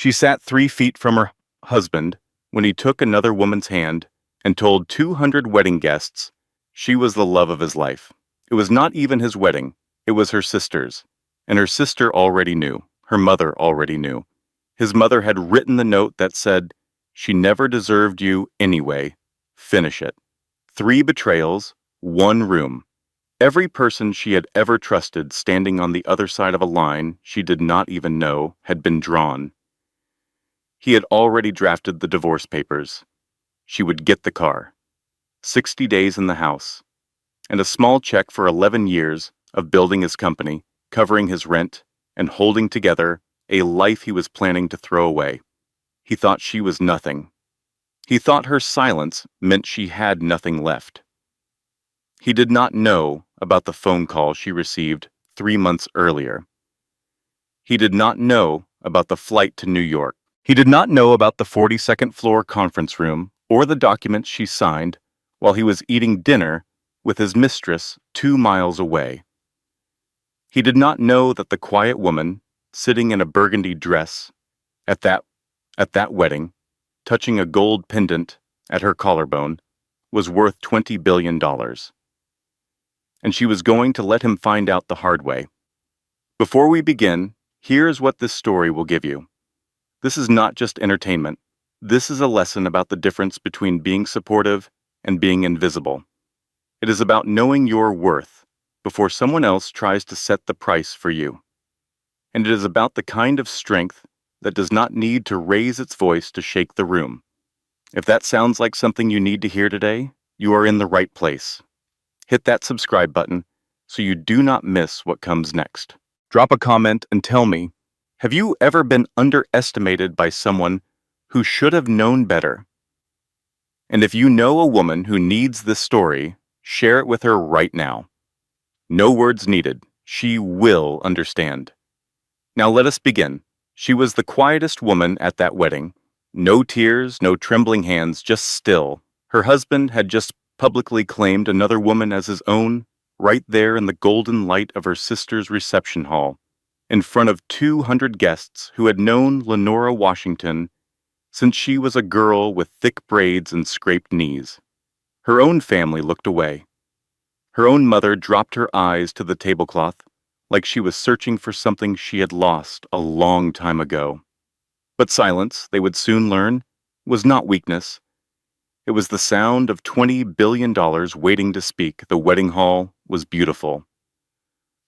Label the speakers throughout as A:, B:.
A: She sat 3 feet from her husband when he took another woman's hand and told 200 wedding guests she was the love of his life. It was not even his wedding, it was her sister's, and her sister already knew, her mother already knew. His mother had written the note that said, "She never deserved you anyway. Finish it." 3 betrayals, 1 room. Every person she had ever trusted standing on the other side of a line she did not even know had been drawn. He had already drafted the divorce papers. She would get the car, 60 days in the house, and a small check for 11 years of building his company, covering his rent, and holding together a life he was planning to throw away. He thought she was nothing. He thought her silence meant she had nothing left. He did not know about the phone call she received 3 months earlier. He did not know about the flight to New York. He did not know about the 42nd floor conference room or the documents she signed while he was eating dinner with his mistress 2 miles away. He did not know that the quiet woman, sitting in a burgundy dress at that wedding, touching a gold pendant at her collarbone, was worth $20 billion. And she was going to let him find out the hard way. Before we begin, here's what this story will give you. This is not just entertainment. This is a lesson about the difference between being supportive and being invisible. It is about knowing your worth before someone else tries to set the price for you. And it is about the kind of strength that does not need to raise its voice to shake the room. If that sounds like something you need to hear today, you are in the right place. Hit that subscribe button so you do not miss what comes next. Drop a comment and tell me, have you ever been underestimated by someone who should have known better? And if you know a woman who needs this story, share it with her right now. No words needed. She will understand. Now let us begin. She was the quietest woman at that wedding. No tears, no trembling hands, just still. Her husband had just publicly claimed another woman as his own, right there in the golden light of her sister's reception hall, in front of 200 guests who had known Lenora Washington since she was a girl with thick braids and scraped knees. Her own family looked away. Her own mother dropped her eyes to the tablecloth, like she was searching for something she had lost a long time ago. But silence, they would soon learn, was not weakness. It was the sound of $20 billion waiting to speak. The wedding hall was beautiful.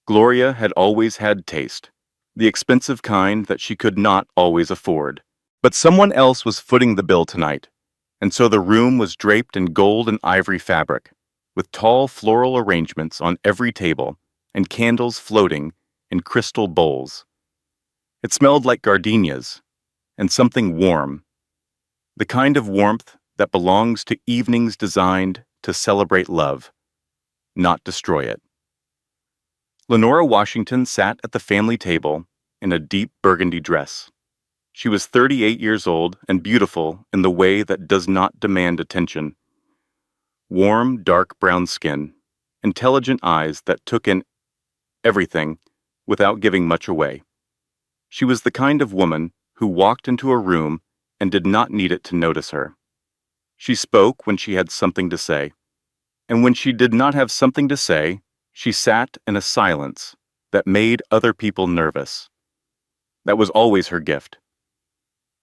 A: Gloria had always had taste, the expensive kind that she could not always afford. But someone else was footing the bill tonight, and so the room was draped in gold and ivory fabric, with tall floral arrangements on every table and candles floating in crystal bowls. It smelled like gardenias and something warm, the kind of warmth that belongs to evenings designed to celebrate love, not destroy it. Lenora Washington sat at the family table in a deep burgundy dress. She was 38 years old and beautiful in the way that does not demand attention. Warm, dark brown skin, intelligent eyes that took in everything without giving much away. She was the kind of woman who walked into a room and did not need it to notice her. She spoke when she had something to say, and when she did not have something to say, she sat in a silence that made other people nervous. That was always her gift.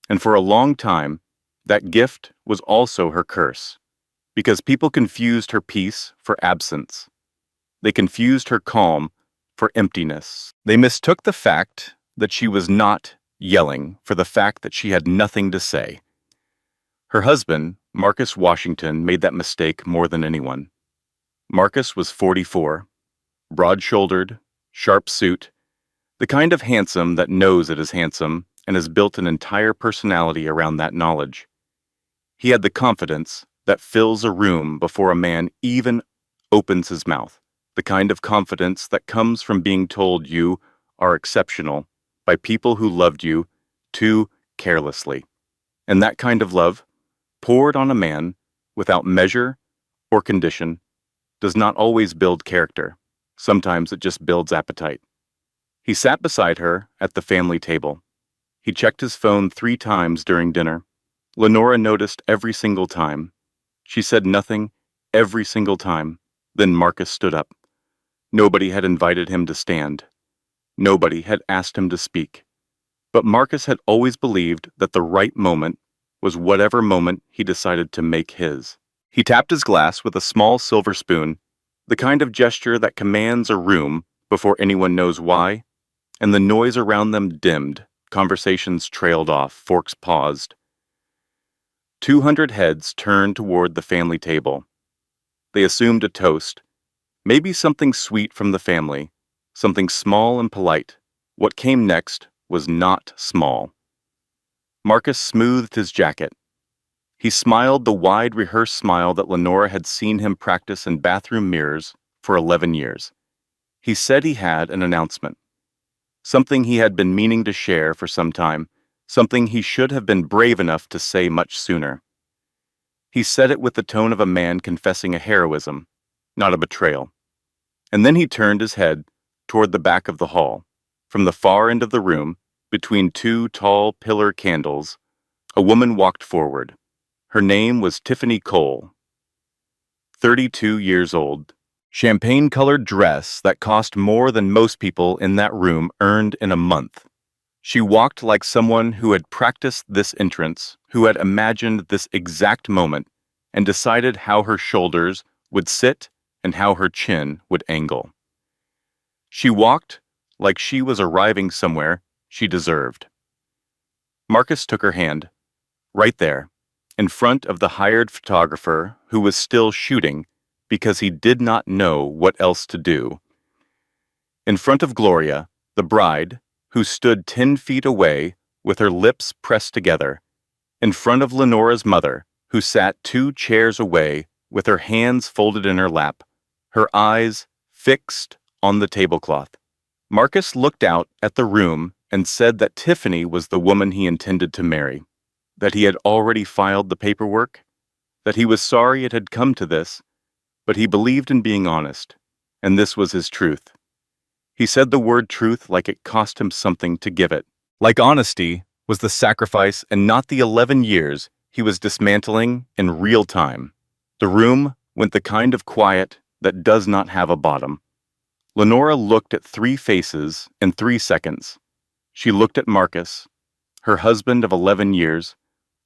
A: And for a long time, that gift was also her curse, because people confused her peace for absence. They confused her calm for emptiness. They mistook the fact that she was not yelling for the fact that she had nothing to say. Her husband, Marcus Washington, made that mistake more than anyone. Marcus was 44, broad-shouldered, sharp suit, the kind of handsome that knows it is handsome and has built an entire personality around that knowledge. He had the confidence that fills a room before a man even opens his mouth, the kind of confidence that comes from being told you are exceptional by people who loved you too carelessly. And that kind of love, poured on a man without measure or condition, does not always build character. Sometimes it just builds appetite. He sat beside her at the family table. He checked his phone 3 times during dinner. Lenora noticed every single time. She said nothing every single time. Then Marcus stood up. Nobody had invited him to stand. Nobody had asked him to speak. But Marcus had always believed that the right moment was whatever moment he decided to make his. He tapped his glass with a small silver spoon, the kind of gesture that commands a room before anyone knows why, and the noise around them dimmed. Conversations trailed off, forks paused. 200 heads turned toward the family table. They assumed a toast, maybe something sweet from the family, something small and polite. What came next was not small. Marcus smoothed his jacket. He smiled the wide, rehearsed smile that Lenora had seen him practice in bathroom mirrors for 11 years. He said he had an announcement. Something he had been meaning to share for some time, something he should have been brave enough to say much sooner. He said it with the tone of a man confessing a heroism, not a betrayal. And then he turned his head toward the back of the hall. From the far end of the room, between 2 tall pillar candles, a woman walked forward. Her name was Tiffany Cole. 32 years old. Champagne-colored dress that cost more than most people in that room earned in a month. She walked like someone who had practiced this entrance, who had imagined this exact moment, and decided how her shoulders would sit and how her chin would angle. She walked like she was arriving somewhere she deserved. Marcus took her hand. Right there, in front of the hired photographer who was still shooting because he did not know what else to do. In front of Gloria, the bride, who stood 10 feet away with her lips pressed together. In front of Lenora's mother, who sat 2 chairs away with her hands folded in her lap, her eyes fixed on the tablecloth. Marcus looked out at the room and said that Tiffany was the woman he intended to marry, that he had already filed the paperwork, that he was sorry it had come to this, but he believed in being honest, and this was his truth. He said the word truth like it cost him something to give it, like honesty was the sacrifice and not the 11 years he was dismantling in real time. The room went the kind of quiet that does not have a bottom. Lenora looked at 3 faces in 3 seconds. She looked at Marcus, her husband of 11 years,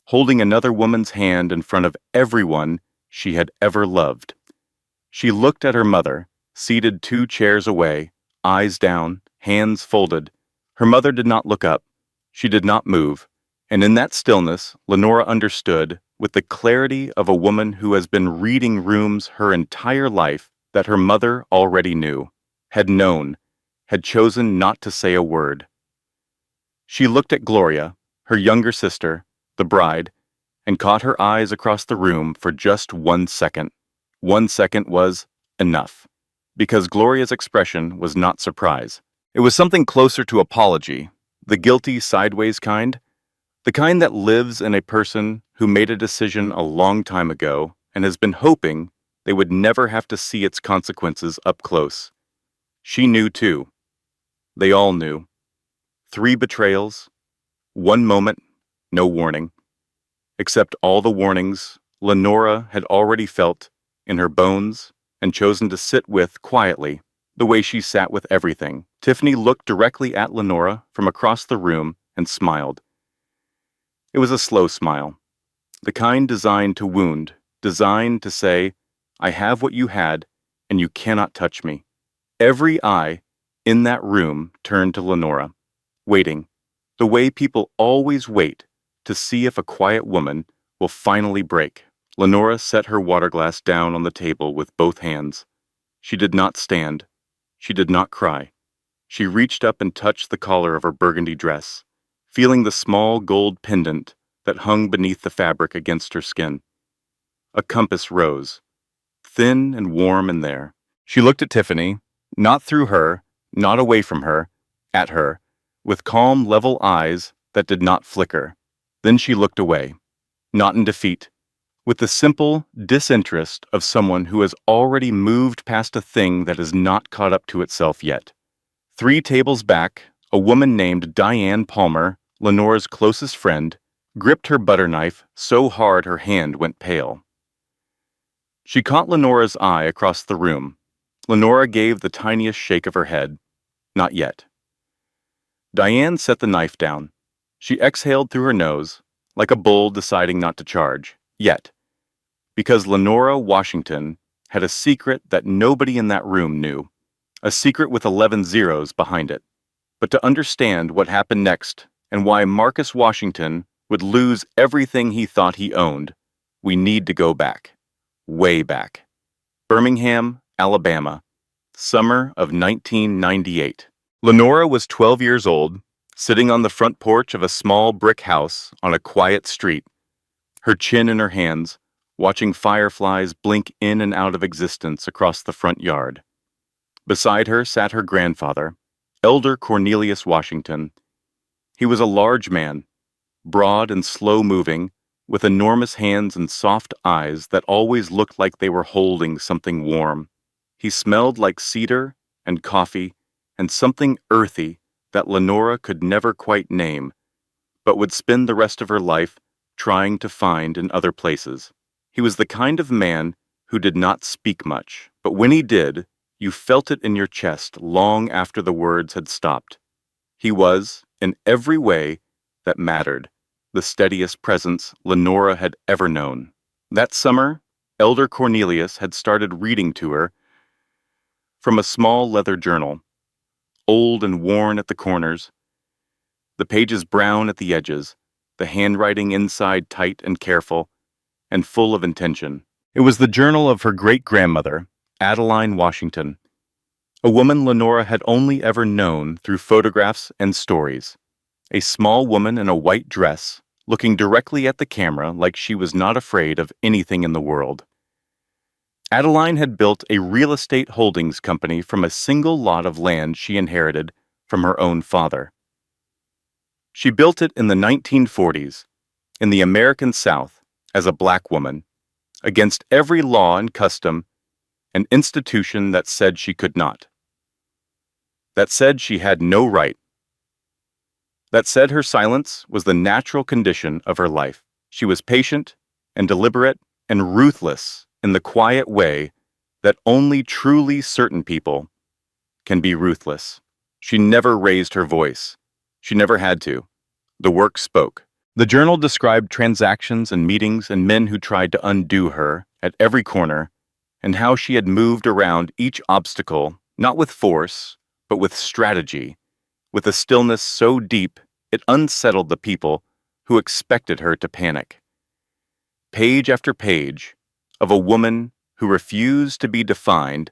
A: holding another woman's hand in front of everyone she had ever loved. She looked at her mother, seated 2 chairs away, eyes down, hands folded. Her mother did not look up. She did not move. And in that stillness, Lenora understood, with the clarity of a woman who has been reading rooms her entire life, that her mother already knew, had known, had chosen not to say a word. She looked at Gloria, her younger sister, the bride, and caught her eyes across the room for just 1 second. 1 second was enough, because Gloria's expression was not surprise. It was something closer to apology, the guilty sideways kind, the kind that lives in a person who made a decision a long time ago and has been hoping they would never have to see its consequences up close. She knew too. They all knew. 3 betrayals, 1 moment, no warning. Except all the warnings Lenora had already felt in her bones and chosen to sit with quietly, the way she sat with everything. Tiffany looked directly at Lenora from across the room and smiled. It was a slow smile, the kind designed to wound, designed to say, I have what you had, and you cannot touch me. Every eye in that room turned to Lenora, waiting, the way people always wait to see if a quiet woman will finally break. Lenora set her water glass down on the table with both hands. She did not stand. She did not cry. She reached up and touched the collar of her burgundy dress, feeling the small gold pendant that hung beneath the fabric against her skin. A compass rose, thin and warm in there. She looked at Tiffany, not through her, not away from her, at her, with calm, level eyes that did not flicker. Then she looked away, not in defeat, with the simple disinterest of someone who has already moved past a thing that has not caught up to itself yet. 3 tables back, a woman named Diane Palmer Lenora's closest friend, gripped her butter knife so hard her hand went pale. She caught Lenora's eye across the room. Lenora gave the tiniest shake of her head. Not yet. Diane set the knife down. She exhaled through her nose, like a bull deciding not to charge. Yet. Because Lenora Washington had a secret that nobody in that room knew. A secret with 11 zeros behind it. But to understand what happened next and why Marcus Washington would lose everything he thought he owned, we need to go back. Way back. Birmingham, Alabama. Summer of 1998. Lenora was 12 years old, sitting on the front porch of a small brick house on a quiet street, her chin in her hands, watching fireflies blink in and out of existence across the front yard. Beside her sat her grandfather, Elder Cornelius Washington. He was a large man, broad and slow-moving, with enormous hands and soft eyes that always looked like they were holding something warm. He smelled like cedar and coffee and something earthy that Lenora could never quite name, but would spend the rest of her life trying to find in other places. He was the kind of man who did not speak much, but when he did, you felt it in your chest long after the words had stopped. He was, in every way that mattered, the steadiest presence Lenora had ever known. That summer, Elder Cornelius had started reading to her from a small leather journal, old and worn at the corners, the pages brown at the edges, the handwriting inside tight and careful, and full of intention. It was the journal of her great-grandmother, Adeline Washington, a woman Lenora had only ever known through photographs and stories. A small woman in a white dress, looking directly at the camera like she was not afraid of anything in the world. Adeline had built a real estate holdings company from a single lot of land she inherited from her own father. She built it in the 1940s, in the American South, as a black woman, against every law and custom and institution that said she could not. That said she had no right. That said her silence was the natural condition of her life. She was patient and deliberate and ruthless in the quiet way that only truly certain people can be ruthless. She never raised her voice. She never had to. The work spoke. The journal described transactions and meetings and men who tried to undo her at every corner, and how she had moved around each obstacle, not with force, but with strategy, with a stillness so deep it unsettled the people who expected her to panic. Page after page of a woman who refused to be defined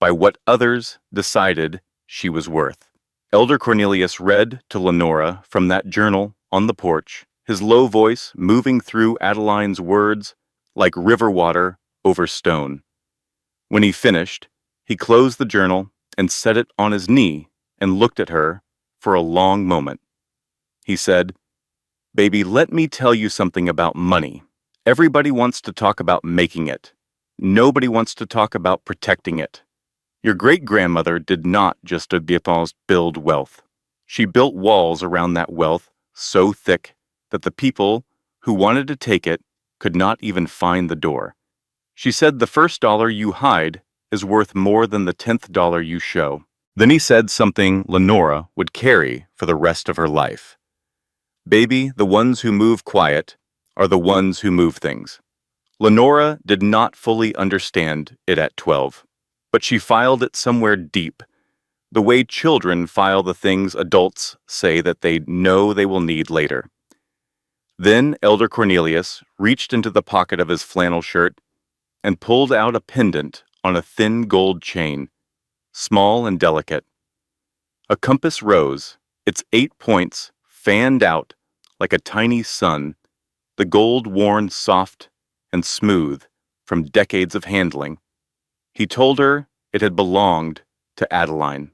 A: by what others decided she was worth. Elder Cornelius read to Lenora from that journal on the porch, his low voice moving through Adeline's words like river water over stone. When he finished, he closed the journal and set it on his knee and looked at her for a long moment. He said, "Baby, let me tell you something about money. Everybody wants to talk about making it. Nobody wants to talk about protecting it. Your great-grandmother did not just build wealth. She built walls around that wealth so thick that the people who wanted to take it could not even find the door. She said the first dollar you hide is worth more than the 10th dollar you show." Then he said something Lenora would carry for the rest of her life. "Baby, the ones who move quiet are the ones who move things." Lenora did not fully understand it at 12, but she filed it somewhere deep, the way children file the things adults say that they know they will need later. Then Elder Cornelius reached into the pocket of his flannel shirt and pulled out a pendant on a thin gold chain, small and delicate. A compass rose, its 8 points fanned out like a tiny sun, the gold worn soft and smooth from decades of handling. He told her it had belonged to Adeline,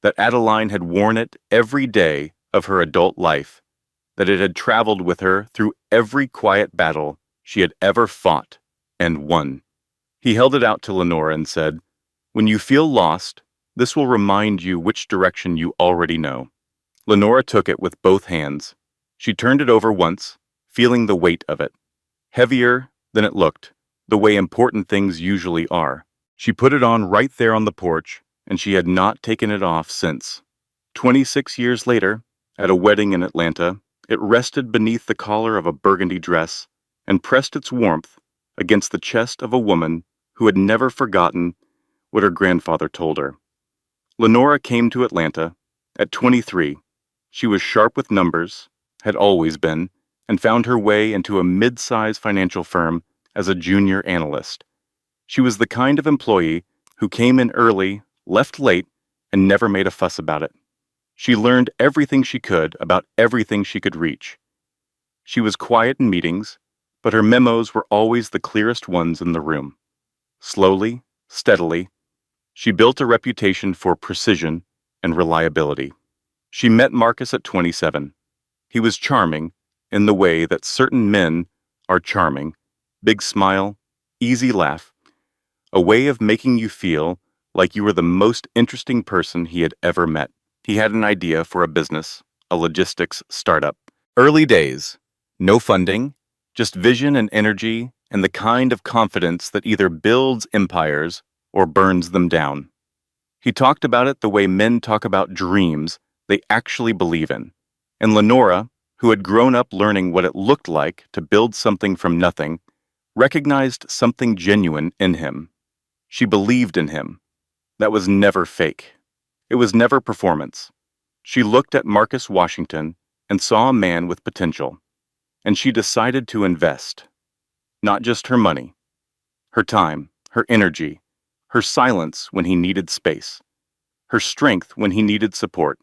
A: that Adeline had worn it every day of her adult life, that it had traveled with her through every quiet battle she had ever fought and won. He held it out to Lenora and said, "When you feel lost, this will remind you which direction you already know. Lenora took it with both hands. She turned it over once, feeling the weight of it. Heavier than it looked, the way important things usually are. She put it on right there on the porch, and she had not taken it off since. 26 years later, at a wedding in Atlanta, it rested beneath the collar of a burgundy dress and pressed its warmth against the chest of a woman who had never forgotten what her grandfather told her. Lenora came to Atlanta at 23. She was sharp with numbers, had always been, and found her way into a mid-size financial firm as a junior analyst. She was the kind of employee who came in early, left late, and never made a fuss about it. She learned everything she could about everything she could reach. She was quiet in meetings, but her memos were always the clearest ones in the room. Slowly, steadily, she built a reputation for precision and reliability. She met Marcus at 27. He was charming in the way that certain men are charming. Big smile, easy laugh, a way of making you feel like you were the most interesting person he had ever met. He had an idea for a business, a logistics startup. Early days, no funding, just vision and energy and the kind of confidence that either builds empires or burns them down. He talked about it the way men talk about dreams they actually believe in. And Lenora, who had grown up learning what it looked like to build something from nothing, recognized something genuine in him. She believed in him. That was never fake. It was never performance. She looked at Marcus Washington and saw a man with potential, and she decided to invest. Not just her money, her time, her energy, her silence when he needed space, her strength when he needed support,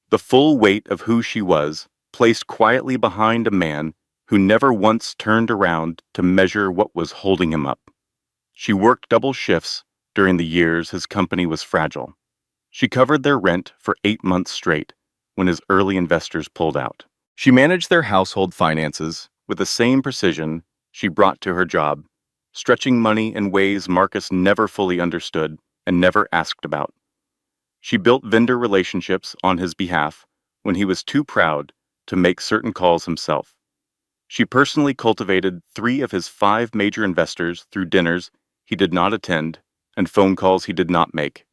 A: the full weight of who she was placed quietly behind a man who never once turned around to measure what was holding him up. She worked double shifts during the years his company was fragile. She covered their rent for 8 months straight when his early investors pulled out. She managed their household finances with the same precision she brought to her job, stretching money in ways Marcus never fully understood and never asked about. She built vendor relationships on his behalf when he was too proud to make certain calls himself. She personally cultivated 3 of his 5 major investors through dinners he did not attend and phone calls he did not make.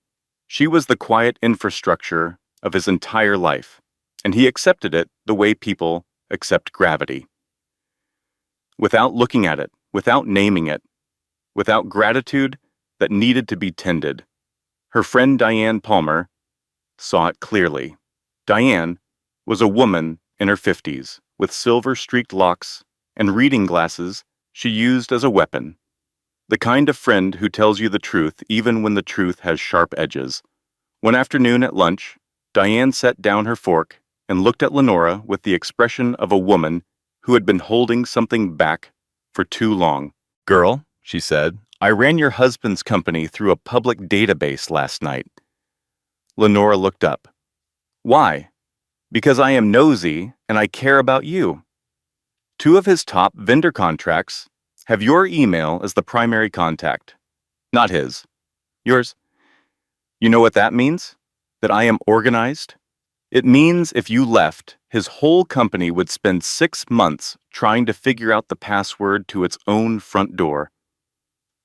A: She was the quiet infrastructure of his entire life, and he accepted it the way people accept gravity. Without looking at it, without naming it, without gratitude that needed to be tended. Her friend Diane Palmer saw it clearly. Diane was a woman in her 50s with silver-streaked locks and reading glasses she used as a weapon. The kind of friend who tells you the truth even when the truth has sharp edges. One afternoon at lunch, Diane set down her fork and looked at Lenora with the expression of a woman who had been holding something back for too long. "Girl," she said, "I ran your husband's company through a public database last night." Lenora looked up. "Why?" "Because I am nosy and I care about you. 2 of his top vendor contracts have your email as the primary contact. Not his. Yours. You know what that means? That I am organized? It means if you left, his whole company would spend 6 months trying to figure out the password to its own front door.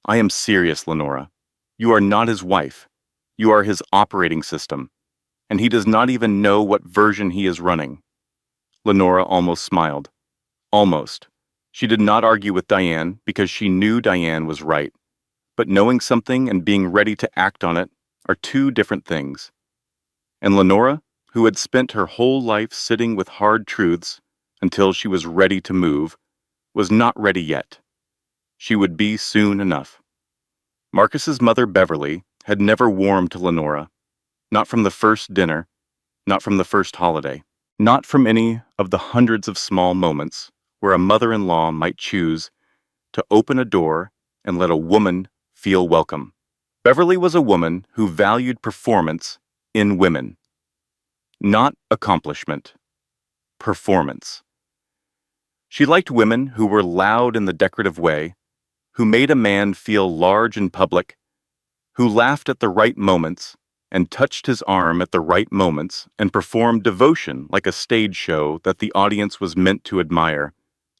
A: I am serious, Lenora. You are not his wife. You are his operating system, and he does not even know what version he is running." Lenora almost smiled. Almost. She did not argue with Diane because she knew Diane was right. But knowing something and being ready to act on it are 2 different things. And Lenora, who had spent her whole life sitting with hard truths until she was ready to move, was not ready yet. She would be soon enough. Marcus's mother, Beverly, had never warmed to Lenora, not from the first dinner, not from the first holiday, not from any of the hundreds of small moments where a mother-in-law might choose to open a door and let a woman feel welcome. Beverly was a woman who valued performance in women, not accomplishment, performance. She liked women who were loud in the decorative way, who made a man feel large in public, who laughed at the right moments and touched his arm at the right moments and performed devotion like a stage show that the audience was meant to admire.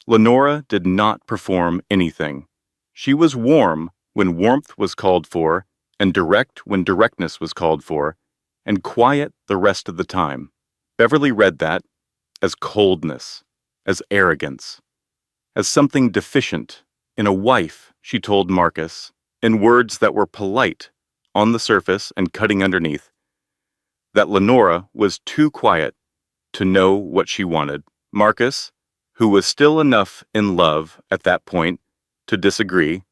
A: Lenora did not perform anything. She was warm when warmth was called for, and direct when directness was called for, and quiet the rest of the time. Beverly read that as coldness, as arrogance, as something deficient in a wife, she told Marcus, in words that were polite on the surface and cutting underneath, that Lenora was too quiet to know what she wanted. Marcus, who was still enough in love at that point to disagree,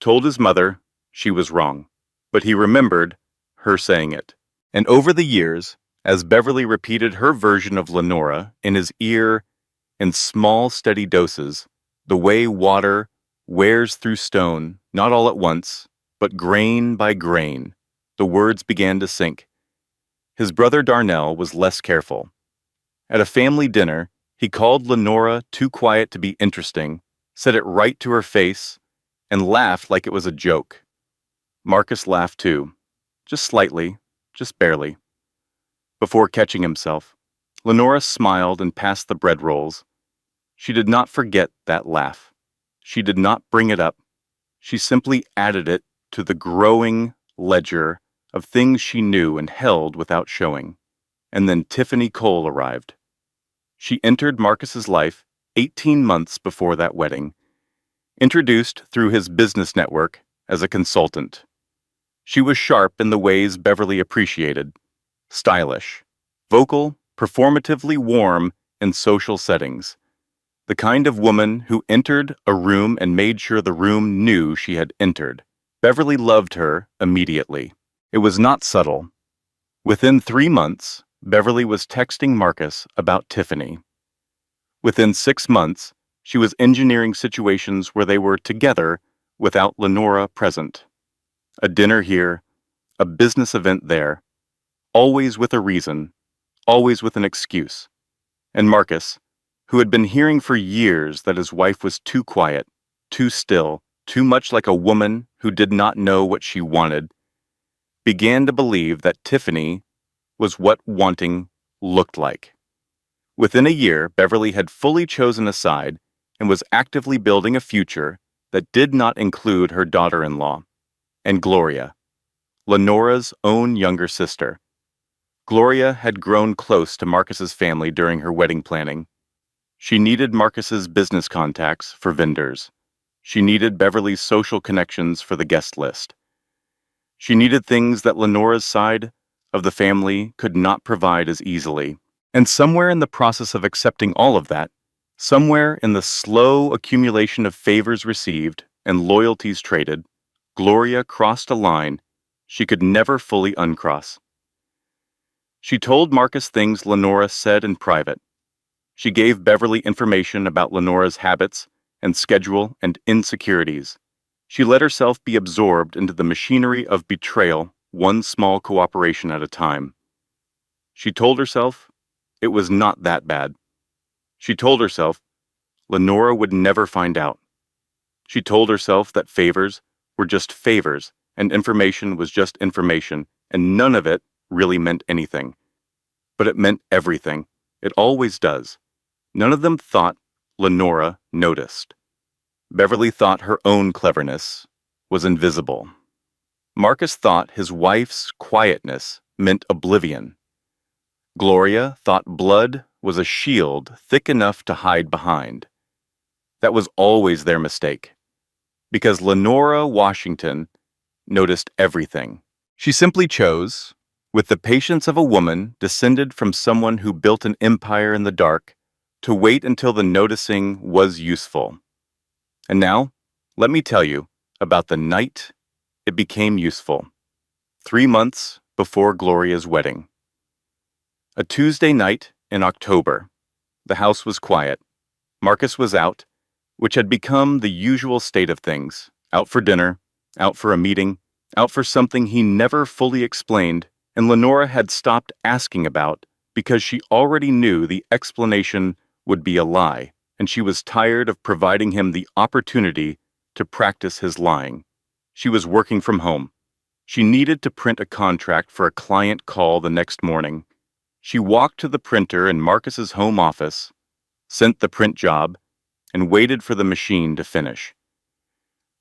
A: told his mother she was wrong, but he remembered her saying it. And over the years, as Beverly repeated her version of Lenora in his ear in small, steady doses, the way water wears through stone, not all at once, but grain by grain, the words began to sink. His brother Darnell was less careful. At a family dinner, he called Lenora too quiet to be interesting, said it right to her face, and laughed like it was a joke. Marcus laughed too, just slightly, just barely. Before catching himself, Lenora smiled and passed the bread rolls. She did not forget that laugh. She did not bring it up. She simply added it to the growing ledger of things she knew and held without showing. And then Tiffany Cole arrived. She entered Marcus's life 18 months before that wedding, introduced through his business network as a consultant. She was sharp in the ways Beverly appreciated, stylish, vocal, performatively warm in social settings, the kind of woman who entered a room and made sure the room knew she had entered. Beverly loved her immediately. It was not subtle. Within 3 months, Beverly was texting Marcus about Tiffany. Within 6 months, she was engineering situations where they were together without Lenora present. A dinner here, a business event there, always with a reason, always with an excuse. And Marcus, who had been hearing for years that his wife was too quiet, too still, too much like a woman who did not know what she wanted, began to believe that Tiffany was what wanting looked like. Within a year, Beverly had fully chosen a side and was actively building a future that did not include her daughter-in-law, and Gloria, Lenora's own younger sister. Gloria had grown close to Marcus's family during her wedding planning. She needed Marcus's business contacts for vendors. She needed Beverly's social connections for the guest list. She needed things that Lenora's side of the family could not provide as easily. And somewhere in the process of accepting all of that, somewhere in the slow accumulation of favors received and loyalties traded, Gloria crossed a line she could never fully uncross. She told Marcus things Lenora said in private. She gave Beverly information about Lenora's habits and schedule and insecurities. She let herself be absorbed into the machinery of betrayal, one small cooperation at a time. She told herself it was not that bad. She told herself Lenora would never find out. She told herself that favors were just favors and information was just information, and none of it really meant anything. But it meant everything. It always does. None of them thought Lenora noticed. Beverly thought her own cleverness was invisible. Marcus thought his wife's quietness meant oblivion. Gloria thought blood was a shield thick enough to hide behind. That was always their mistake, because Lenora Washington noticed everything. She simply chose, with the patience of a woman descended from someone who built an empire in the dark, to wait until the noticing was useful. And now, let me tell you about the night it became useful. 3 months before Gloria's wedding. A Tuesday night in October. The house was quiet. Marcus was out, which had become the usual state of things. Out for dinner, out for a meeting, out for something he never fully explained, and Lenora had stopped asking about because she already knew the explanation would be a lie, and she was tired of providing him the opportunity to practice his lying. She was working from home. She needed to print a contract for a client call the next morning. She walked to the printer in Marcus's home office, sent the print job, and waited for the machine to finish.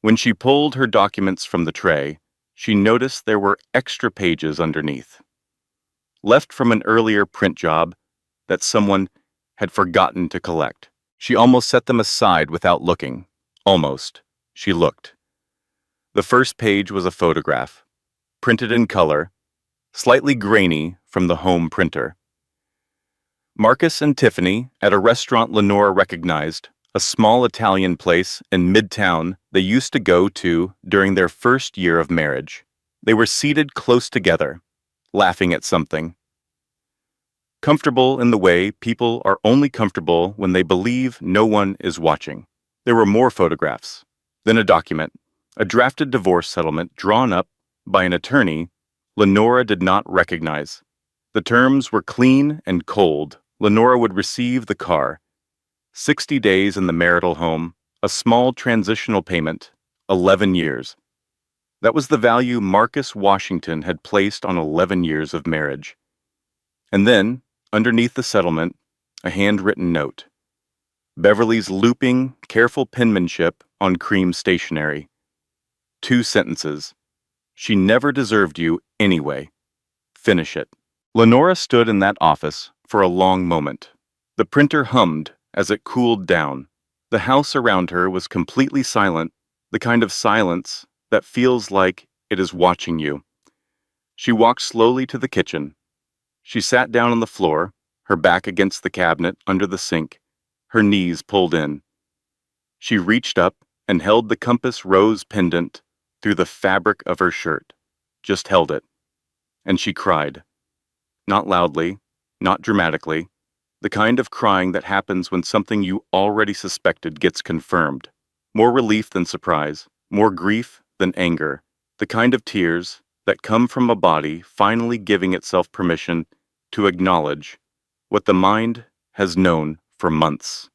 A: When she pulled her documents from the tray, she noticed there were extra pages underneath, left from an earlier print job that someone had forgotten to collect. She almost set them aside without looking. Almost. She looked. The first page was a photograph, printed in color, slightly grainy from the home printer. Marcus and Tiffany at a restaurant Lenora recognized, a small Italian place in Midtown they used to go to during their first year of marriage. They were seated close together, laughing at something. Comfortable in the way people are only comfortable when they believe no one is watching. There were more photographs, then a document, a drafted divorce settlement drawn up by an attorney Lenora did not recognize. The terms were clean and cold. Lenora would receive the car, 60 days in the marital home, a small transitional payment, 11 years. That was the value Marcus Washington had placed on 11 years of marriage. And then, underneath the settlement, a handwritten note. Beverly's looping, careful penmanship on cream stationery. 2 sentences. She never deserved you anyway. Finish it. Lenora stood in that office for a long moment. The printer hummed as it cooled down. The house around her was completely silent, the kind of silence that feels like it is watching you. She walked slowly to the kitchen. She sat down on the floor, her back against the cabinet under the sink, her knees pulled in. She reached up and held the compass rose pendant through the fabric of her shirt, just held it. And she cried. Not loudly, not dramatically, the kind of crying that happens when something you already suspected gets confirmed. More relief than surprise, more grief than anger, the kind of tears that come from a body finally giving itself permission to acknowledge what the mind has known for months.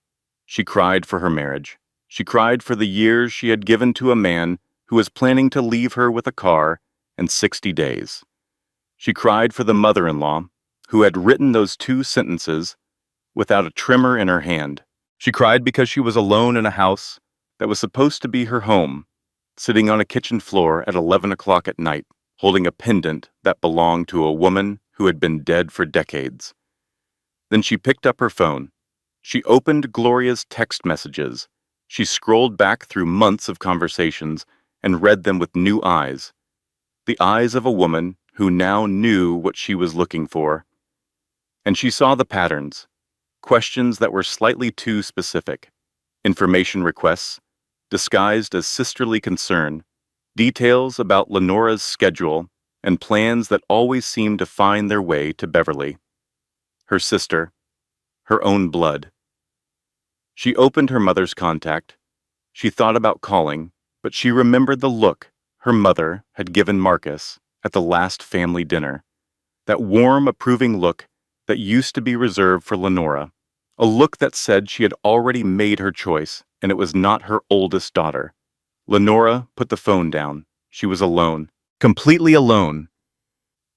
A: She cried for her marriage. She cried for the years she had given to a man who was planning to leave her with a car in 60 days. She cried for the mother-in-law who had written those 2 sentences without a tremor in her hand. She cried because she was alone in a house that was supposed to be her home, sitting on a kitchen floor at 11 o'clock at night, holding a pendant that belonged to a woman who had been dead for decades. Then she picked up her phone. She opened Gloria's text messages. She scrolled back through months of conversations and read them with new eyes, the eyes of a woman who now knew what she was looking for. And she saw the patterns, questions that were slightly too specific, information requests disguised as sisterly concern, details about Lenora's schedule, and plans that always seemed to find their way to Beverly, her sister, her own blood. She opened her mother's contact. She thought about calling, but she remembered the look her mother had given Marcus at the last family dinner, that warm, approving look that used to be reserved for Lenora, a look that said she had already made her choice and it was not her oldest daughter. Lenora put the phone down. She was alone, completely alone.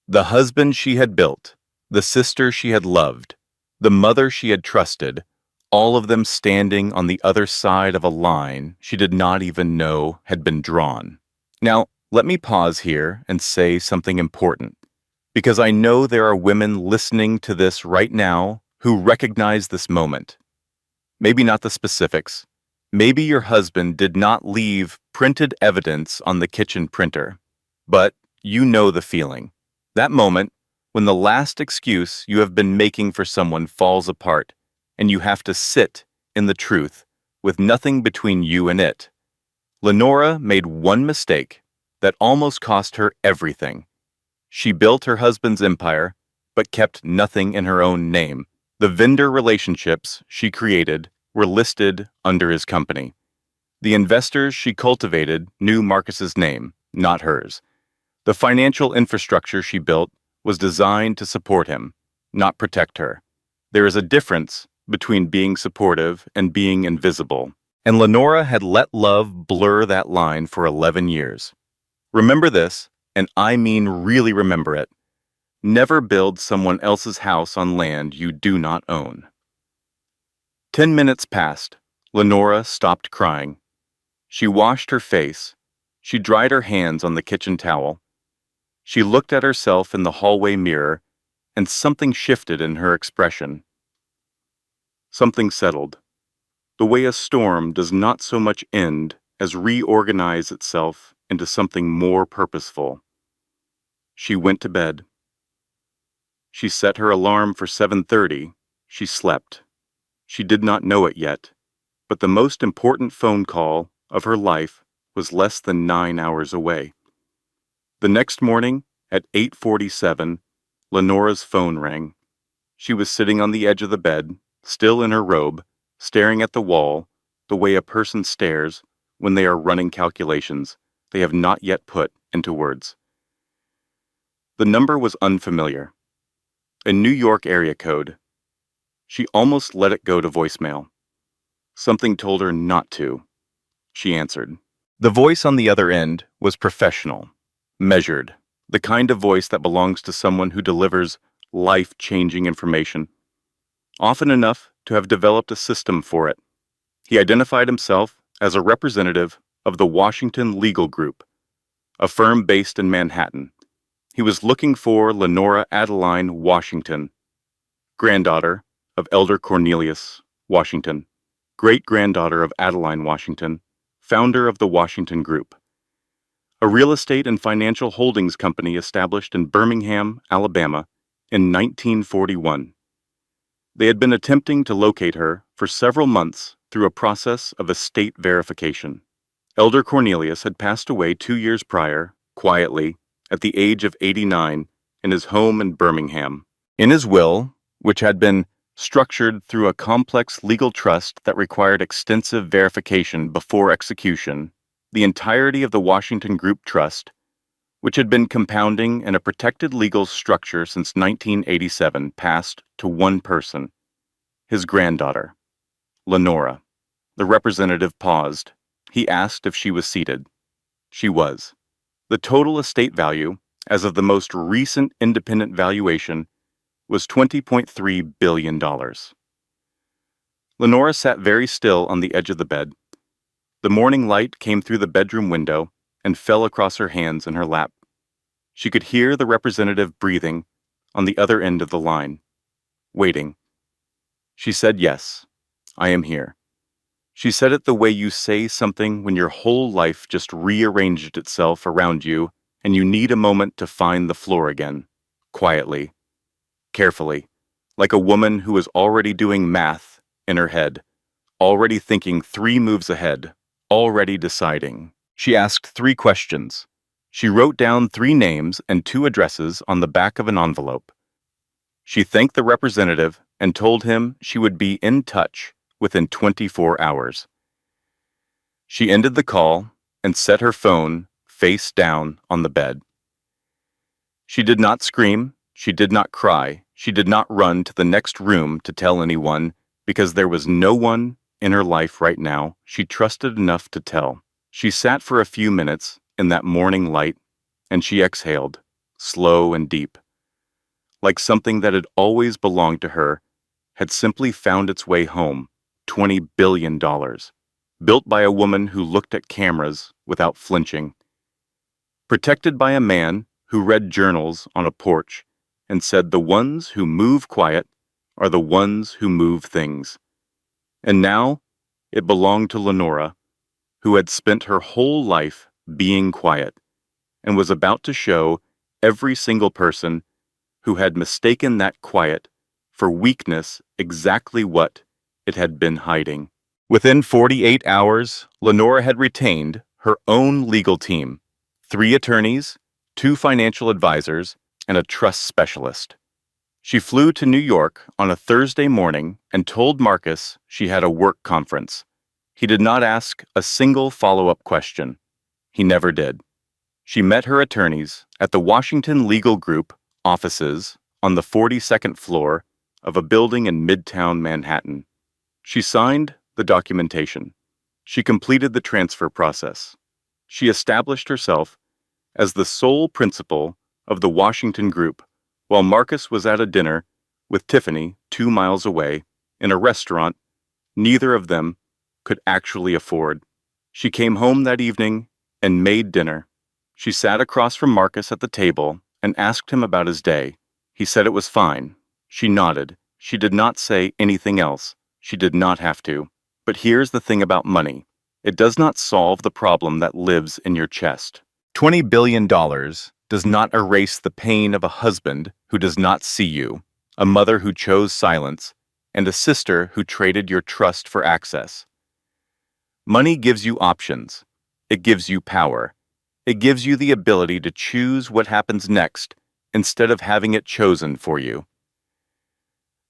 A: The husband she had built, the sister she had loved, the mother she had trusted, all of them standing on the other side of a line she did not even know had been drawn. Now, let me pause here and say something important, because I know there are women listening to this right now who recognize this moment. Maybe not the specifics. Maybe your husband did not leave printed evidence on the kitchen printer, but you know the feeling. That moment when the last excuse you have been making for someone falls apart and you have to sit in the truth with nothing between you and it. Lenora made one mistake that almost cost her everything. She built her husband's empire, but kept nothing in her own name. The vendor relationships she created were listed under his company. The investors she cultivated knew Marcus's name, not hers. The financial infrastructure she built was designed to support him, not protect her. There is a difference between being supportive and being invisible, and Lenora had let love blur that line for 11 years. Remember this, and I mean really remember it. Never build someone else's house on land you do not own. 10 minutes passed. Lenora stopped crying. She washed her face. She dried her hands on the kitchen towel. She looked at herself in the hallway mirror, and something shifted in her expression. Something settled. The way a storm does not so much end as reorganize itself into something more purposeful. She went to bed. She set her alarm for 7:30. She slept. She did not know it yet, but the most important phone call of her life was less than 9 hours away. The next morning, at 8:47, Lenora's phone rang. She was sitting on the edge of the bed, still in her robe, staring at the wall, the way a person stares when they are running calculations they have not yet put into words. The number was unfamiliar. A New York area code. She almost let it go to voicemail. Something told her not to. She answered. The voice on the other end was professional, measured, the kind of voice that belongs to someone who delivers life-changing information, often enough to have developed a system for it. He identified himself as a representative of the Washington Legal Group, a firm based in Manhattan. He was looking for Lenora Adeline Washington, granddaughter of Elder Cornelius Washington, great-granddaughter of Adeline Washington, founder of the Washington Group, a real estate and financial holdings company established in Birmingham, Alabama, in 1941. They had been attempting to locate her for several months through a process of estate verification. Elder Cornelius had passed away 2 years prior, quietly, at the age of 89, in his home in Birmingham. In his will, which had been structured through a complex legal trust that required extensive verification before execution, the entirety of the Washington Group Trust, which had been compounding in a protected legal structure since 1987, passed to one person, his granddaughter, Lenora. The representative paused. He asked if she was seated. She was. The total estate value, as of the most recent independent valuation, was $20.3 billion. Lenora sat very still on the edge of the bed. The morning light came through the bedroom window and fell across her hands in her lap. She could hear the representative breathing on the other end of the line, waiting. She said, "Yes, I am here." She said it the way you say something when your whole life just rearranged itself around you and you need a moment to find the floor again, quietly, carefully, like a woman who is already doing math in her head, already thinking 3 moves ahead, already deciding. She asked 3 questions. She wrote down 3 names and 2 addresses on the back of an envelope. She thanked the representative and told him she would be in touch within 24 hours. She ended the call and set her phone face down on the bed. She did not scream, she did not cry, she did not run to the next room to tell anyone, because there was no one in her life right now she trusted enough to tell. She sat for a few minutes in that morning light, and she exhaled, slow and deep, like something that had always belonged to her had simply found its way home. $20 billion, built by a woman who looked at cameras without flinching, protected by a man who read journals on a porch and said the ones who move quiet are the ones who move things. And now it belonged to Lenora, who had spent her whole life being quiet and was about to show every single person who had mistaken that quiet for weakness exactly what it had been hiding. Within 48 hours, Lenora had retained her own legal team, 3 attorneys, 2 financial advisors, and a trust specialist. She flew to New York on a Thursday morning and told Marcus she had a work conference. He did not ask a single follow-up question. He never did. She met her attorneys at the Washington Legal Group offices on the 42nd floor of a building in Midtown Manhattan. She signed the documentation. She completed the transfer process. She established herself as the sole principal of the Washington Group, while Marcus was at a dinner with Tiffany 2 miles away in a restaurant neither of them could actually afford. She came home that evening and made dinner. She sat across from Marcus at the table and asked him about his day. He said it was fine. She nodded. She did not say anything else. She did not have to. But here's the thing about money. It does not solve the problem that lives in your chest. $20 billion does not erase the pain of a husband who does not see you, a mother who chose silence, and a sister who traded your trust for access. Money gives you options. It gives you power. It gives you the ability to choose what happens next instead of having it chosen for you.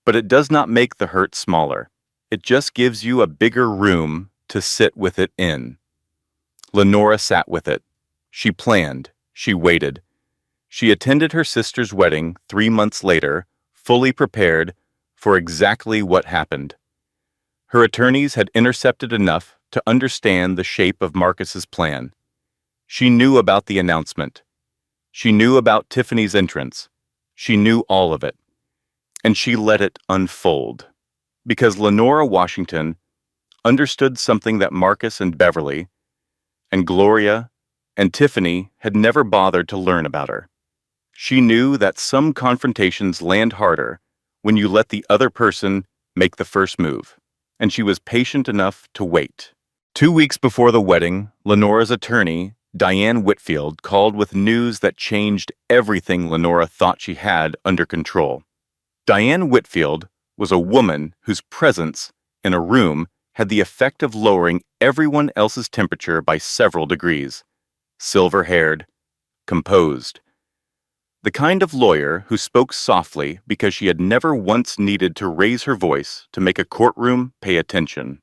A: But it does not make the hurt smaller. It just gives you a bigger room to sit with it in. Lenora sat with it. She planned. She waited. She attended her sister's wedding 3 months later, fully prepared for exactly what happened. Her attorneys had intercepted enough to understand the shape of Marcus's plan. She knew about the announcement. She knew about Tiffany's entrance. She knew all of it. And she let it unfold. Because Lenora Washington understood something that Marcus and Beverly and Gloria and Tiffany had never bothered to learn about her. She knew that some confrontations land harder when you let the other person make the first move, and she was patient enough to wait. 2 weeks before the wedding, Lenora's attorney, Diane Whitfield, called with news that changed everything Lenora thought she had under control. Diane Whitfield was a woman whose presence in a room had the effect of lowering everyone else's temperature by several degrees. Silver-haired, composed. The kind of lawyer who spoke softly because she had never once needed to raise her voice to make a courtroom pay attention.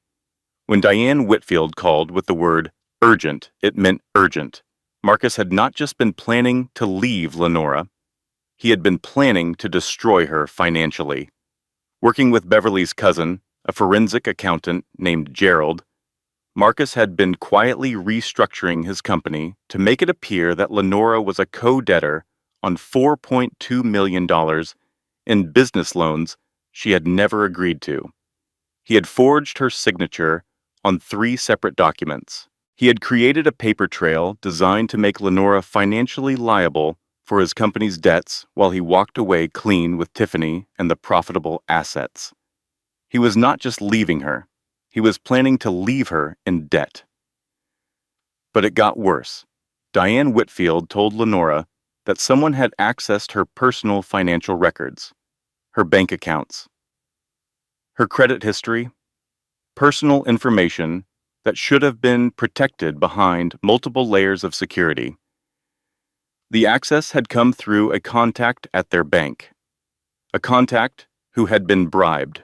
A: When Diane Whitfield called with the word urgent, it meant urgent. Marcus had not just been planning to leave Lenora, he had been planning to destroy her financially. Working with Beverly's cousin, a forensic accountant named Gerald, Marcus had been quietly restructuring his company to make it appear that Lenora was a co-debtor on $4.2 million in business loans she had never agreed to. He had forged her signature on 3 separate documents. He had created a paper trail designed to make Lenora financially liable for his company's debts while he walked away clean with Tiffany and the profitable assets. He was not just leaving her. He was planning to leave her in debt. But it got worse. Diane Whitfield told Lenora that someone had accessed her personal financial records, her bank accounts, her credit history, personal information that should have been protected behind multiple layers of security. The access had come through a contact at their bank, a contact who had been bribed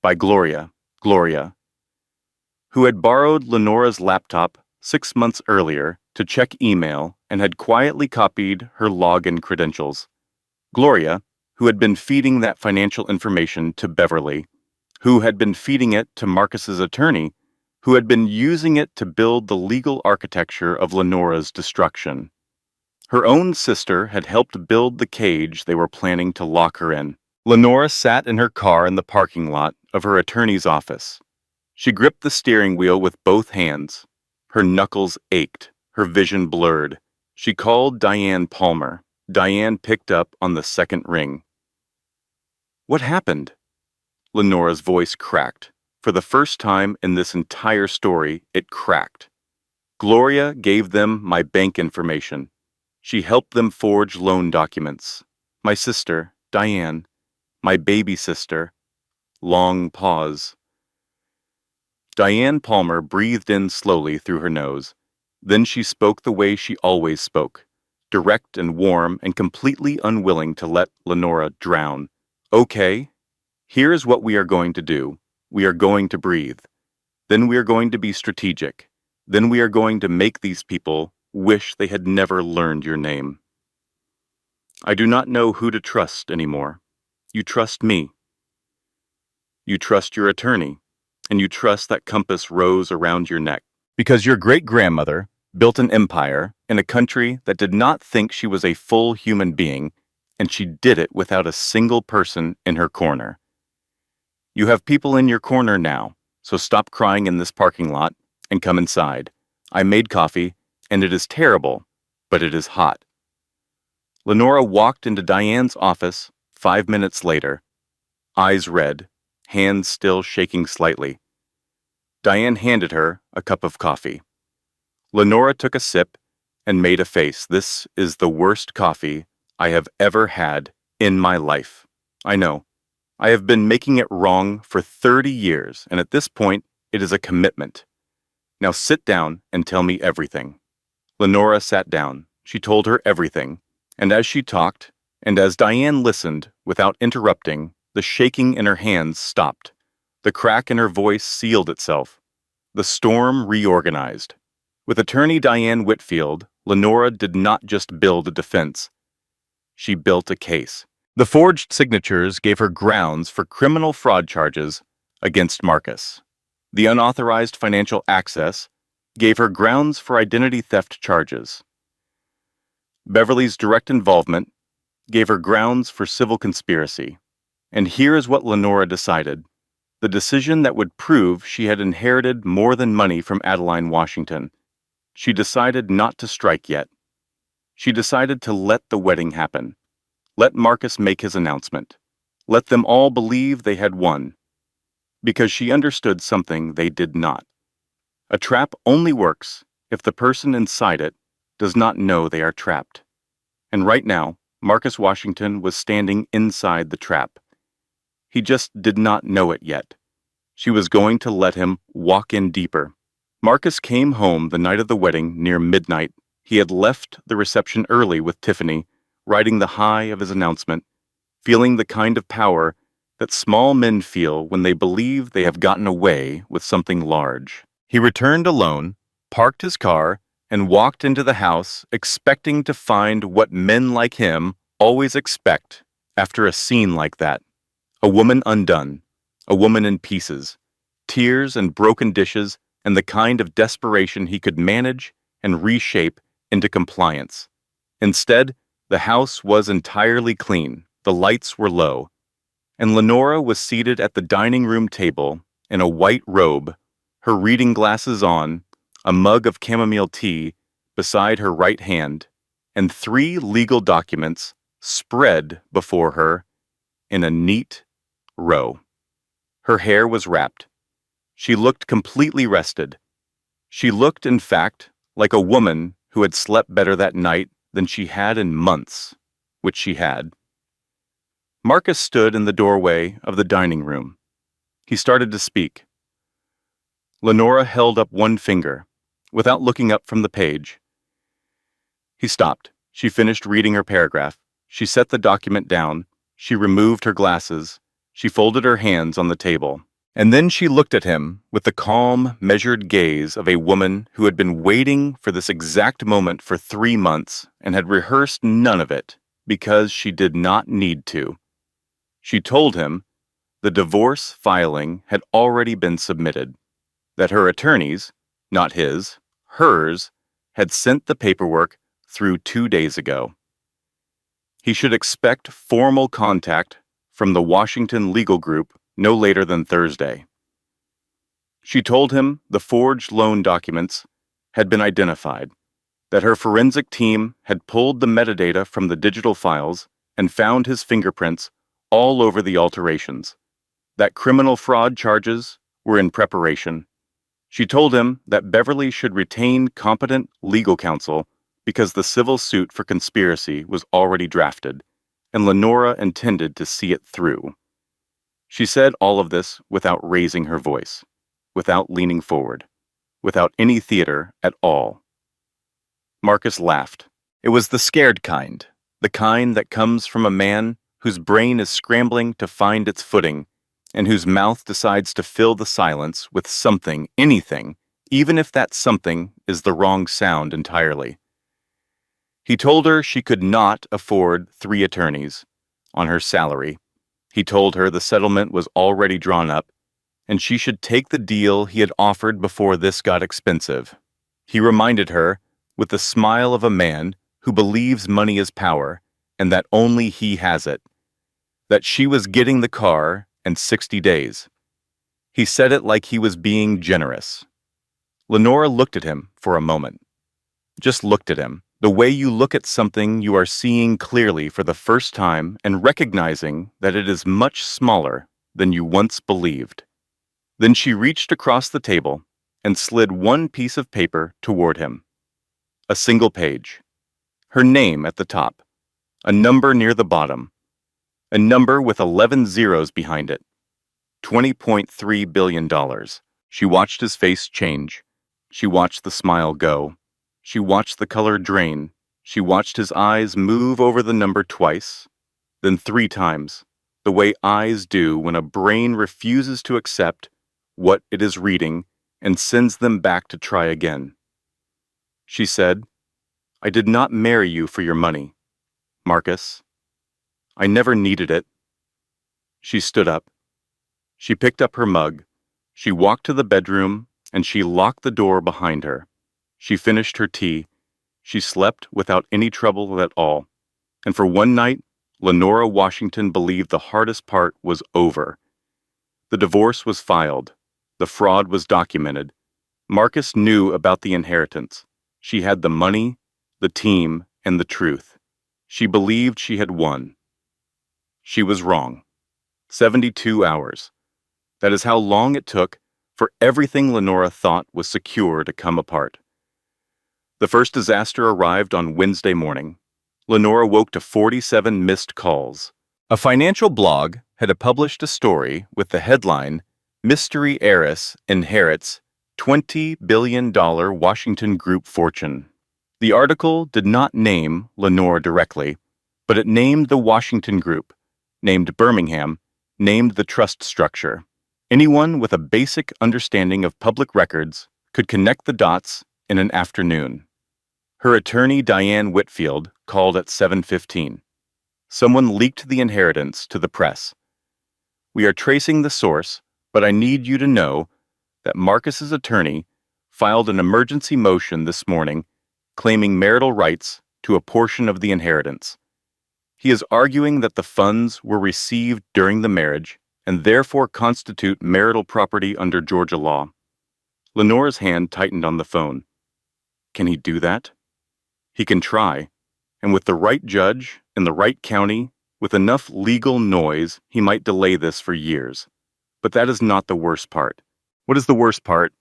A: by Gloria, who had borrowed Lenora's laptop 6 months earlier to check email and had quietly copied her login credentials. Gloria, who had been feeding that financial information to Beverly, who had been feeding it to Marcus's attorney, who had been using it to build the legal architecture of Lenora's destruction. Her own sister had helped build the cage they were planning to lock her in. Lenora sat in her car in the parking lot of her attorney's office. She gripped the steering wheel with both hands. Her knuckles ached, her vision blurred. She called Diane Palmer. Diane picked up on the second ring. "What happened?" Lenora's voice cracked. For the first time in this entire story, it cracked. "Gloria gave them my bank information. She helped them forge loan documents. My sister, Diane, my baby sister." Long pause. Diane Palmer breathed in slowly through her nose. Then she spoke the way she always spoke, direct and warm and completely unwilling to let Lenora drown. "Okay, here is what we are going to do. We are going to breathe. Then we are going to be strategic. Then we are going to make these people wish they had never learned your name. I do not know who to trust anymore. You trust me. You trust your attorney, and you trust that compass rose around your neck. Because your great-grandmother, built an empire in a country that did not think she was a full human being, and she did it without a single person in her corner. You have people in your corner now, so stop crying in this parking lot and come inside. I made coffee, and it is terrible, but it is hot. Lenora walked into Diane's office 5 minutes later, eyes red, hands still shaking slightly. Diane handed her a cup of coffee. Lenora took a sip and made a face. This is the worst coffee I have ever had in my life. I know. I have been making it wrong for 30 years, and at this point, it is a commitment. Now sit down and tell me everything. Lenora sat down. She told her everything, and as she talked, and as Diane listened without interrupting, the shaking in her hands stopped. The crack in her voice sealed itself. The storm reorganized. With attorney Diane Whitfield, Lenora did not just build a defense. She built a case. The forged signatures gave her grounds for criminal fraud charges against Marcus. The unauthorized financial access gave her grounds for identity theft charges. Beverly's direct involvement gave her grounds for civil conspiracy. And here is what Lenora decided. The decision that would prove she had inherited more than money from Adeline Washington. She decided not to strike yet. She decided to let the wedding happen. Let Marcus make his announcement. Let them all believe they had won. Because she understood something they did not. A trap only works if the person inside it does not know they are trapped. And right now, Marcus Washington was standing inside the trap. He just did not know it yet. She was going to let him walk in deeper. Marcus came home the night of the wedding near midnight. He had left the reception early with Tiffany, riding the high of his announcement, feeling the kind of power that small men feel when they believe they have gotten away with something large. He returned alone, parked his car, and walked into the house expecting to find what men like him always expect after a scene like that. A woman undone, a woman in pieces, tears and broken dishes, and the kind of desperation he could manage and reshape into compliance. Instead, the house was entirely clean, the lights were low, and Lenora was seated at the dining room table in a white robe, her reading glasses on, a mug of chamomile tea beside her right hand, and 3 legal documents spread before her in a neat row. Her hair was wrapped. She looked completely rested. She looked, in fact, like a woman who had slept better that night than she had in months, which she had. Marcus stood in the doorway of the dining room. He started to speak. Lenora held up one finger, without looking up from the page. He stopped. She finished reading her paragraph. She set the document down. She removed her glasses. She folded her hands on the table. And then she looked at him with the calm, measured gaze of a woman who had been waiting for this exact moment for 3 months and had rehearsed none of it because she did not need to. She told him the divorce filing had already been submitted, that her attorneys, not his, hers, had sent the paperwork through 2 days ago. He should expect formal contact from the Washington legal group no later than Thursday. She told him the forged loan documents had been identified, that her forensic team had pulled the metadata from the digital files and found his fingerprints all over the alterations, that criminal fraud charges were in preparation. She told him that Beverly should retain competent legal counsel because the civil suit for conspiracy was already drafted, and Lenora intended to see it through. She said all of this without raising her voice, without leaning forward, without any theater at all. Marcus laughed. It was the scared kind, the kind that comes from a man whose brain is scrambling to find its footing, and whose mouth decides to fill the silence with something, anything, even if that something is the wrong sound entirely. He told her she could not afford 3 attorneys on her salary. He told her the settlement was already drawn up, and she should take the deal he had offered before this got expensive. He reminded her with the smile of a man who believes money is power and that only he has it. That she was getting the car in 60 days. He said it like he was being generous. Lenora looked at him for a moment. Just looked at him. The way you look at something you are seeing clearly for the first time and recognizing that it is much smaller than you once believed. Then she reached across the table and slid one piece of paper toward him. A single page. Her name at the top. A number near the bottom. A number with 11 zeros behind it. $20.3 billion. She watched his face change. She watched the smile go. She watched the color drain. She watched his eyes move over the number twice, then 3 times, the way eyes do when a brain refuses to accept what it is reading and sends them back to try again. She said, "I did not marry you for your money, Marcus. I never needed it." She stood up. She picked up her mug. She walked to the bedroom and she locked the door behind her. She finished her tea. She slept without any trouble at all. And for one night, Lenora Washington believed the hardest part was over. The divorce was filed. The fraud was documented. Marcus knew about the inheritance. She had the money, the team, and the truth. She believed she had won. She was wrong. 72 hours. That is how long it took for everything Lenora thought was secure to come apart. The first disaster arrived on Wednesday morning. Lenora woke to 47 missed calls. A financial blog had published a story with the headline, "Mystery Heiress Inherits $20 billion Washington Group Fortune." The article did not name Lenora directly, but it named the Washington Group, named Birmingham, named the trust structure. Anyone with a basic understanding of public records could connect the dots in an afternoon. Her attorney, Diane Whitfield, called at 7:15. Someone leaked the inheritance to the press. "We are tracing the source, but I need you to know that Marcus's attorney filed an emergency motion this morning claiming marital rights to a portion of the inheritance. He is arguing that the funds were received during the marriage and therefore constitute marital property under Georgia law." Lenora's hand tightened on the phone. Can he do that? He can try, and with the right judge in the right county, with enough legal noise, he might delay this for years. But that is not the worst part. What is the worst part?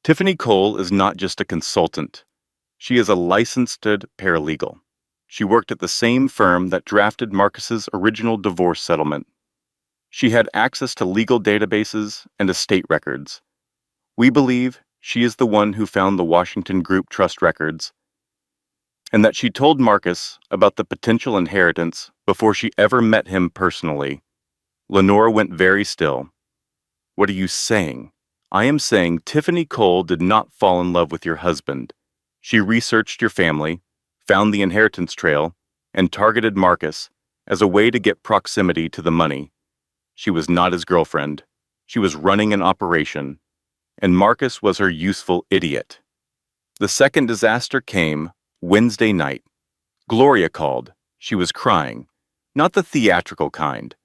A: Tiffany Cole is not just a consultant. She is a licensed paralegal. She worked at the same firm that drafted Marcus's original divorce settlement. She had access to legal databases and estate records. We believe she is the one who found the Washington Group trust records, and that she told Marcus about the potential inheritance before she ever met him personally. Lenora went very still. "What are you saying?" "I am saying Tiffany Cole did not fall in love with your husband. She researched your family, found the inheritance trail, and targeted Marcus as a way to get proximity to the money. She was not his girlfriend. She was running an operation, and Marcus was her useful idiot." The second disaster came Wednesday night. Gloria called. She was crying. Not the theatrical kind.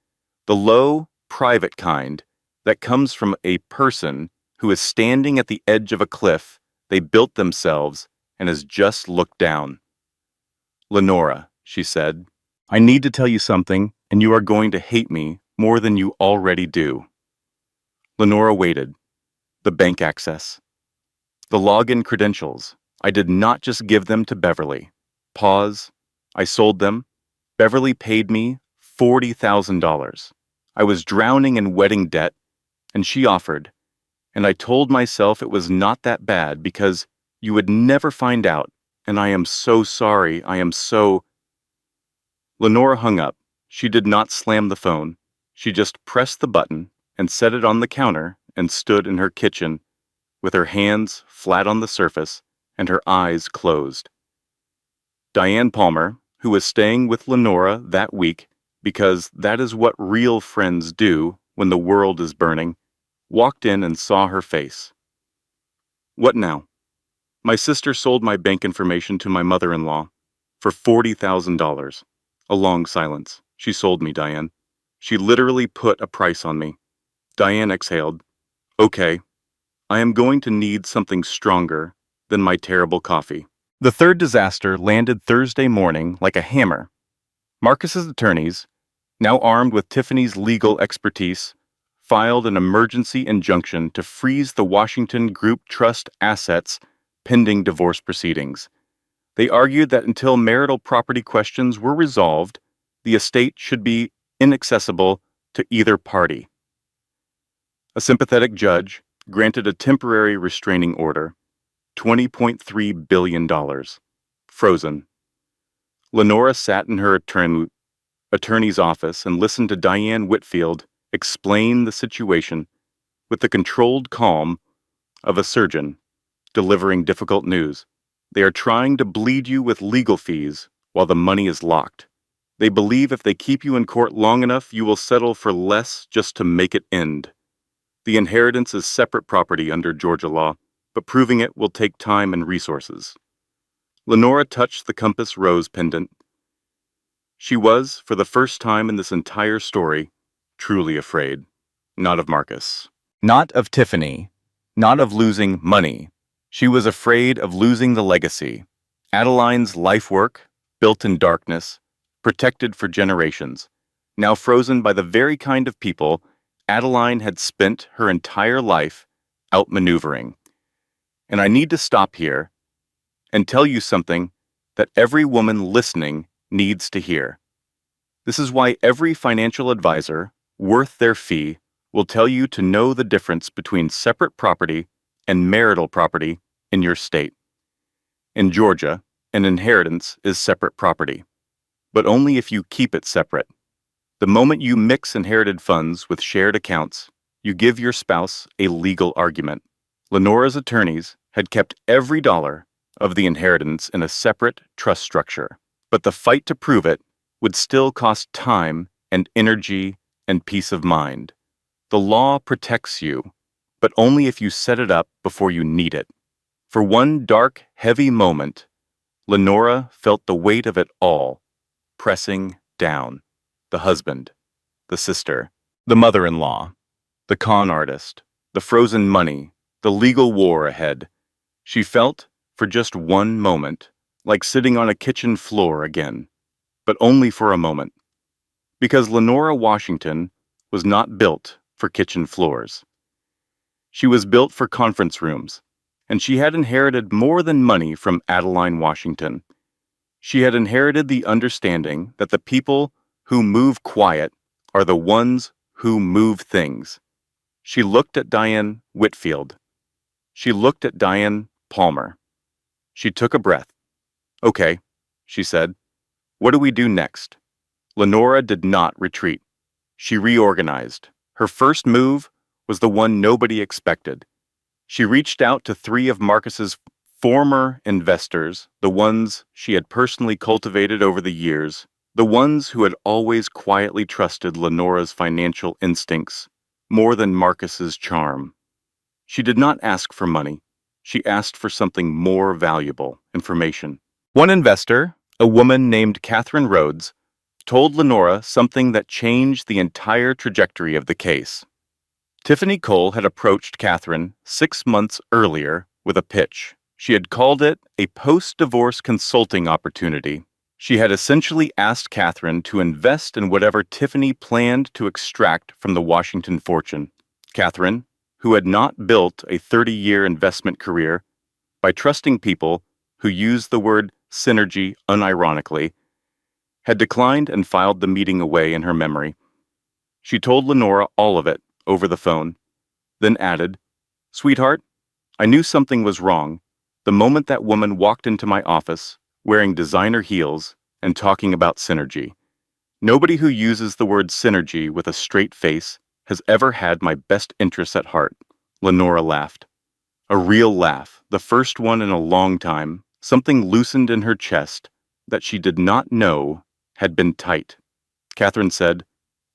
A: The low, private kind that comes from a person who is standing at the edge of a cliff they built themselves and has just looked down. "Lenora," she said, "I need to tell you something, and you are going to hate me more than you already do." Lenora waited. The bank access. The login credentials. I did not just give them to Beverly. Pause. I sold them. Beverly paid me $40,000. I was drowning in wedding debt, and she offered. And I told myself it was not that bad because you would never find out, and I am so sorry. I am so... Lenora hung up. She did not slam the phone. She just pressed the button and set it on the counter and stood in her kitchen with her hands flat on the surface and her eyes closed. Diane Palmer, who was staying with Lenora that week because that is what real friends do when the world is burning, walked in and saw her face. "What now?" My sister sold my bank information to my mother-in-law for $40,000. A long silence. She sold me, Diane. She literally put a price on me. Diane exhaled. Okay, I am going to need something stronger than my terrible coffee. The third disaster landed Thursday morning like a hammer. Marcus's attorneys, now armed with Tiffany's legal expertise, filed an emergency injunction to freeze the Washington Group Trust assets pending divorce proceedings. They argued that until marital property questions were resolved, the estate should be inaccessible to either party. A sympathetic judge granted a temporary restraining order, $20.3 billion, frozen. Lenora sat in her attorney's office and listened to Diane Whitfield explain the situation with the controlled calm of a surgeon delivering difficult news. They are trying to bleed you with legal fees while the money is locked. They believe if they keep you in court long enough, you will settle for less just to make it end. The inheritance is separate property under Georgia law, but proving it will take time and resources. Lenora touched the compass rose pendant. She was, for the first time in this entire story, truly afraid. Not of Marcus. Not of Tiffany. Not of losing money. She was afraid of losing the legacy. Adeline's life work, built in darkness, protected for generations, now frozen by the very kind of people Adeline had spent her entire life outmaneuvering. And I need to stop here and tell you something that every woman listening needs to hear. This is why every financial advisor worth their fee will tell you to know the difference between separate property and marital property in your state. In Georgia, an inheritance is separate property, but only if you keep it separate. The moment you mix inherited funds with shared accounts, you give your spouse a legal argument. Lenora's attorneys had kept every dollar of the inheritance in a separate trust structure, but the fight to prove it would still cost time and energy and peace of mind. The law protects you, but only if you set it up before you need it. For one dark, heavy moment, Lenora felt the weight of it all, pressing down. The husband, the sister, the mother-in-law, the con artist, the frozen money, the legal war ahead. She felt, for just one moment, like sitting on a kitchen floor again, but only for a moment. Because Lenora Washington was not built for kitchen floors. She was built for conference rooms, and she had inherited more than money from Adeline Washington. She had inherited the understanding that the people who move quiet are the ones who move things. She looked at Diane Whitfield. She looked at Diane Palmer. She took a breath. Okay, she said. What do we do next? Lenora did not retreat. She reorganized. Her first move was the one nobody expected. She reached out to 3 of Marcus's former investors, the ones she had personally cultivated over the years, the ones who had always quietly trusted Lenora's financial instincts more than Marcus's charm. She did not ask for money. She asked for something more valuable, information. One investor, a woman named Catherine Rhodes, told Lenora something that changed the entire trajectory of the case. Tiffany Cole had approached Catherine 6 months earlier with a pitch. She had called it a post-divorce consulting opportunity. She had essentially asked Catherine to invest in whatever Tiffany planned to extract from the Washington fortune. Catherine, who had not built a 30-year investment career by trusting people who used the word synergy unironically, had declined and filed the meeting away in her memory. She told Lenora all of it over the phone, then added, "Sweetheart, I knew something was wrong the moment that woman walked into my office wearing designer heels and talking about synergy. Nobody who uses the word synergy with a straight face has ever had my best interests at heart." Lenora laughed. A real laugh, the first one in a long time. Something loosened in her chest that she did not know had been tight. Catherine said,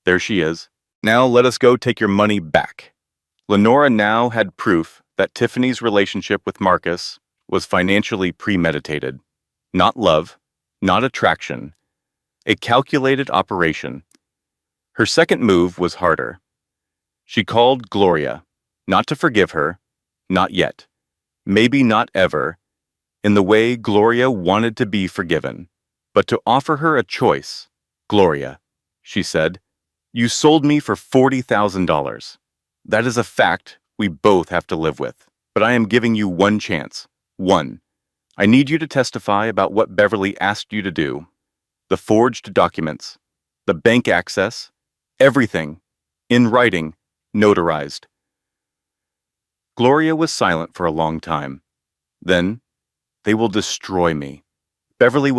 A: "There she is. Now let us go take your money back." Lenora now had proof that Tiffany's relationship with Marcus was financially premeditated. Not love, not attraction, a calculated operation. Her second move was harder. She called Gloria, not to forgive her, not yet, maybe not ever, in the way Gloria wanted to be forgiven, but to offer her a choice. Gloria, she said, you sold me for $40,000. That is a fact we both have to live with, but I am giving you one chance. One. I need you to testify about what Beverly asked you to do. The forged documents, the bank access, everything, in writing, notarized. Gloria was silent for a long time. Then, they will destroy me. Beverly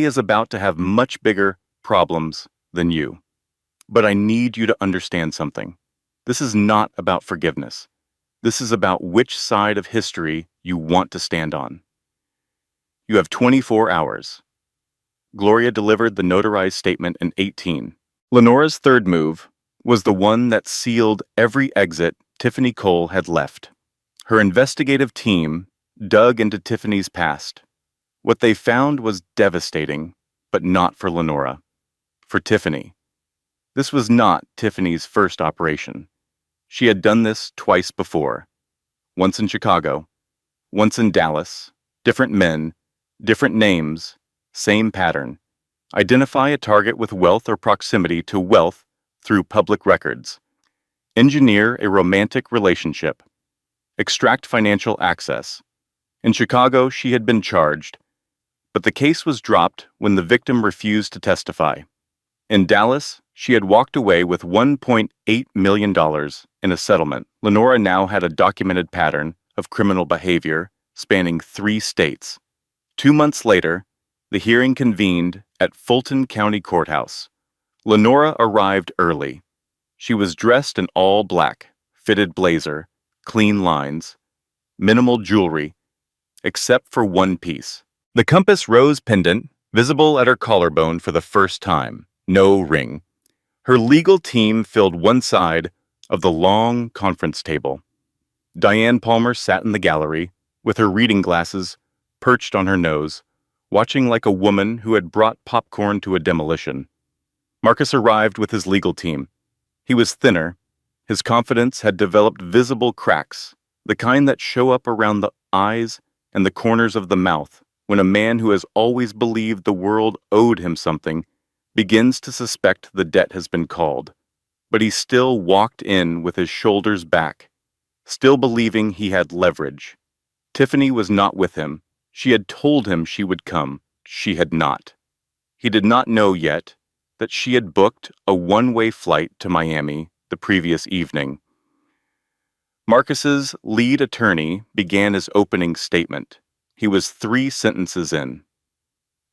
A: is about to have much bigger problems than you. But I need you to understand something. This is not about forgiveness. This is about which side of history you want to stand on. You have 24 hours. Gloria delivered the notarized statement in 18. Lenora's third move was the one that sealed every exit Tiffany Cole had left. Her investigative team dug into Tiffany's past. What they found was devastating, but not for Lenora. For Tiffany. This was not Tiffany's first operation. She had done this twice before. Once in Chicago, once in Dallas, different men, different names, same pattern. Identify a target with wealth or proximity to wealth through public records. Engineer a romantic relationship. Extract financial access. In Chicago, she had been charged, but the case was dropped when the victim refused to testify. In Dallas, she had walked away with $1.8 million in a settlement. Lenora now had a documented pattern of criminal behavior spanning 3 states. 2 months later, the hearing convened at Fulton County Courthouse. Lenora arrived early. She was dressed in all black, fitted blazer, clean lines, minimal jewelry, except for one piece. The compass rose pendant, visible at her collarbone for the first time. No ring. Her legal team filled one side of the long conference table. Diane Palmer sat in the gallery, with her reading glasses perched on her nose, watching like a woman who had brought popcorn to a demolition. Marcus arrived with his legal team. He was thinner. His confidence had developed visible cracks, the kind that show up around the eyes and the corners of the mouth when a man who has always believed the world owed him something begins to suspect the debt has been called. But he still walked in with his shoulders back, still believing he had leverage. Tiffany was not with him. She had told him she would come. She had not. He did not know yet that she had booked a one-way flight to Miami the previous evening. Marcus's lead attorney began his opening statement. He was 3 sentences in.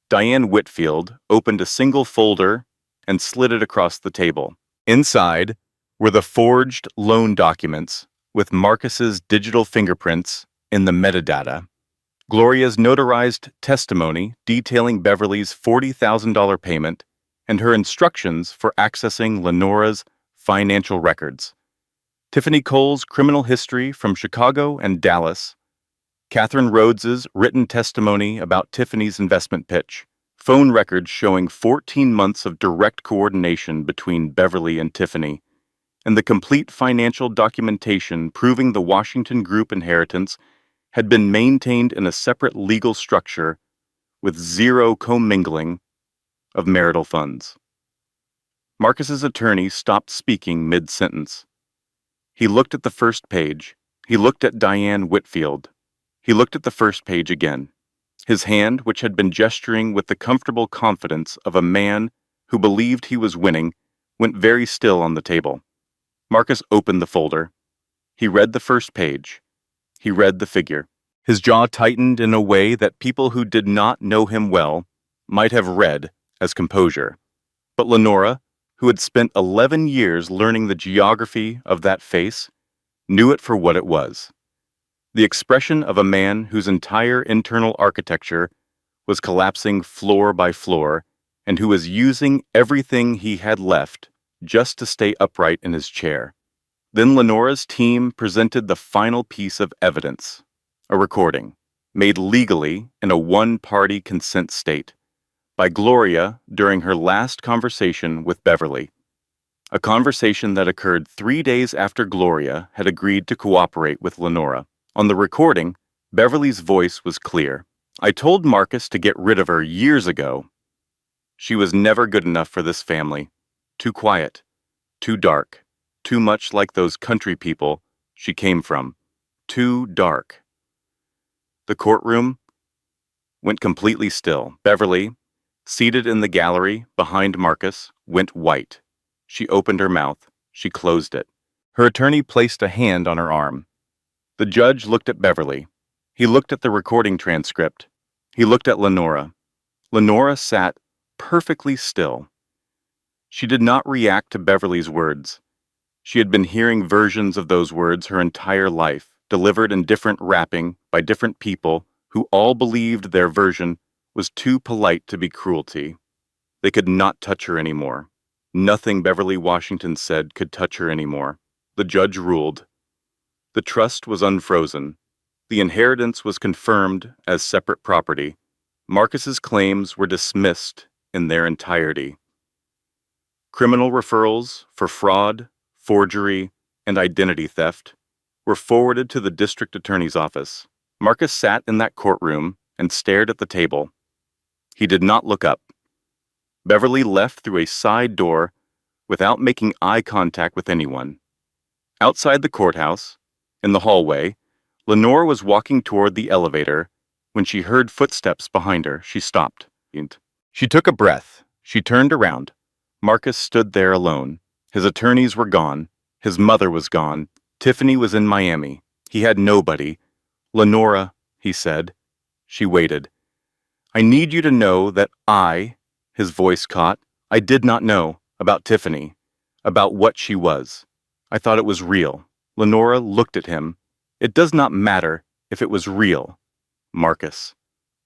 A: Diane Whitfield opened a single folder and slid it across the table. Inside were the forged loan documents with Marcus's digital fingerprints in the metadata. Gloria's notarized testimony detailing Beverly's $40,000 payment and her instructions for accessing Lenora's financial records. Tiffany Cole's criminal history from Chicago and Dallas. Catherine Rhodes's written testimony about Tiffany's investment pitch. Phone records showing 14 months of direct coordination between Beverly and Tiffany. And the complete financial documentation proving the Washington Group inheritance had been maintained in a separate legal structure with zero commingling of marital funds. Marcus's attorney stopped speaking mid-sentence. He looked at the first page. He looked at Diane Whitfield. He looked at the first page again. His hand, which had been gesturing with the comfortable confidence of a man who believed he was winning, went very still on the table. Marcus opened the folder. He read the first page. He read the figure. His jaw tightened in a way that people who did not know him well might have read as composure. But Lenora, who had spent 11 years learning the geography of that face, knew it for what it was. The expression of a man whose entire internal architecture was collapsing floor by floor and who was using everything he had left just to stay upright in his chair. Then Lenora's team presented the final piece of evidence, A recording, made legally in a one-party consent state, by Gloria during her last conversation with Beverly. A conversation that occurred 3 days after Gloria had agreed to cooperate with Lenora. On the recording, Beverly's voice was clear. I told Marcus to get rid of her years ago. She was never good enough for this family. Too quiet, too dark, too much like those country people she came from. Too dark. The courtroom went completely still. Beverly, seated in the gallery behind Marcus, went white. She opened her mouth. She closed it. Her attorney placed a hand on her arm. The judge looked at Beverly. He looked at the recording transcript. He looked at Lenora. Lenora sat perfectly still. She did not react to Beverly's words. She had been hearing versions of those words her entire life, delivered in different wrapping by different people who all believed their version was too polite to be cruelty. They could not touch her anymore. Nothing Beverly Washington said could touch her anymore. The judge ruled. The trust was unfrozen. The inheritance was confirmed as separate property. Marcus's claims were dismissed in their entirety. Criminal referrals for fraud, forgery, and identity theft were forwarded to the district attorney's office. Marcus sat in that courtroom and stared at the table. He did not look up. Beverly left through a side door without making eye contact with anyone. Outside the courthouse, in the hallway, Lenore was walking toward the elevator. When she heard footsteps behind her, she stopped. She took a breath. She turned around. Marcus stood there alone. His attorneys were gone. His mother was gone. Tiffany was in Miami. He had nobody. Lenora, he said. She waited. I need you to know that his voice caught, I did not know about Tiffany, about what she was. I thought it was real. Lenora looked at him. It does not matter if it was real. Marcus,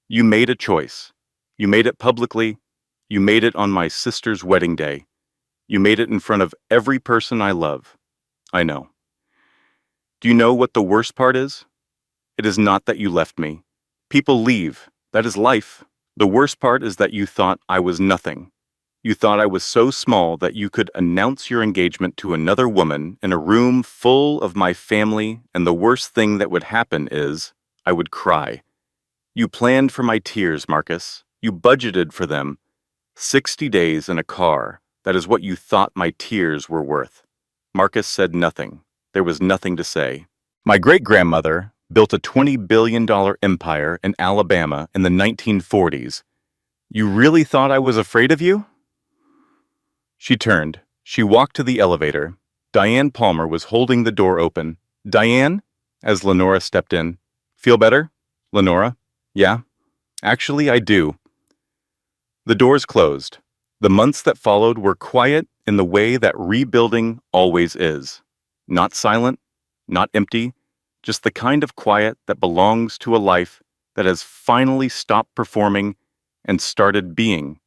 A: you made a choice. You made it publicly. You made it on my sister's wedding day. You made it in front of every person I love. I know. Do you know what the worst part is? It is not that you left me. People leave. That is life. The worst part is that you thought I was nothing. You thought I was so small that you could announce your engagement to another woman in a room full of my family, and the worst thing that would happen is I would cry. You planned for my tears, Marcus. You budgeted for them. 60 days in a car. That is what you thought my tears were worth. Marcus said nothing. There was nothing to say. My great-grandmother built a $20 billion empire in Alabama in the 1940s. You really thought I was afraid of you? She turned. She walked to the elevator. Diane Palmer was holding the door open. Diane? As Lenora stepped in. Feel better? Lenora? Yeah. Actually, I do. The doors closed. The months that followed were quiet in the way that rebuilding always is. Not silent, not empty, just the kind of quiet that belongs to a life that has finally stopped performing and started being.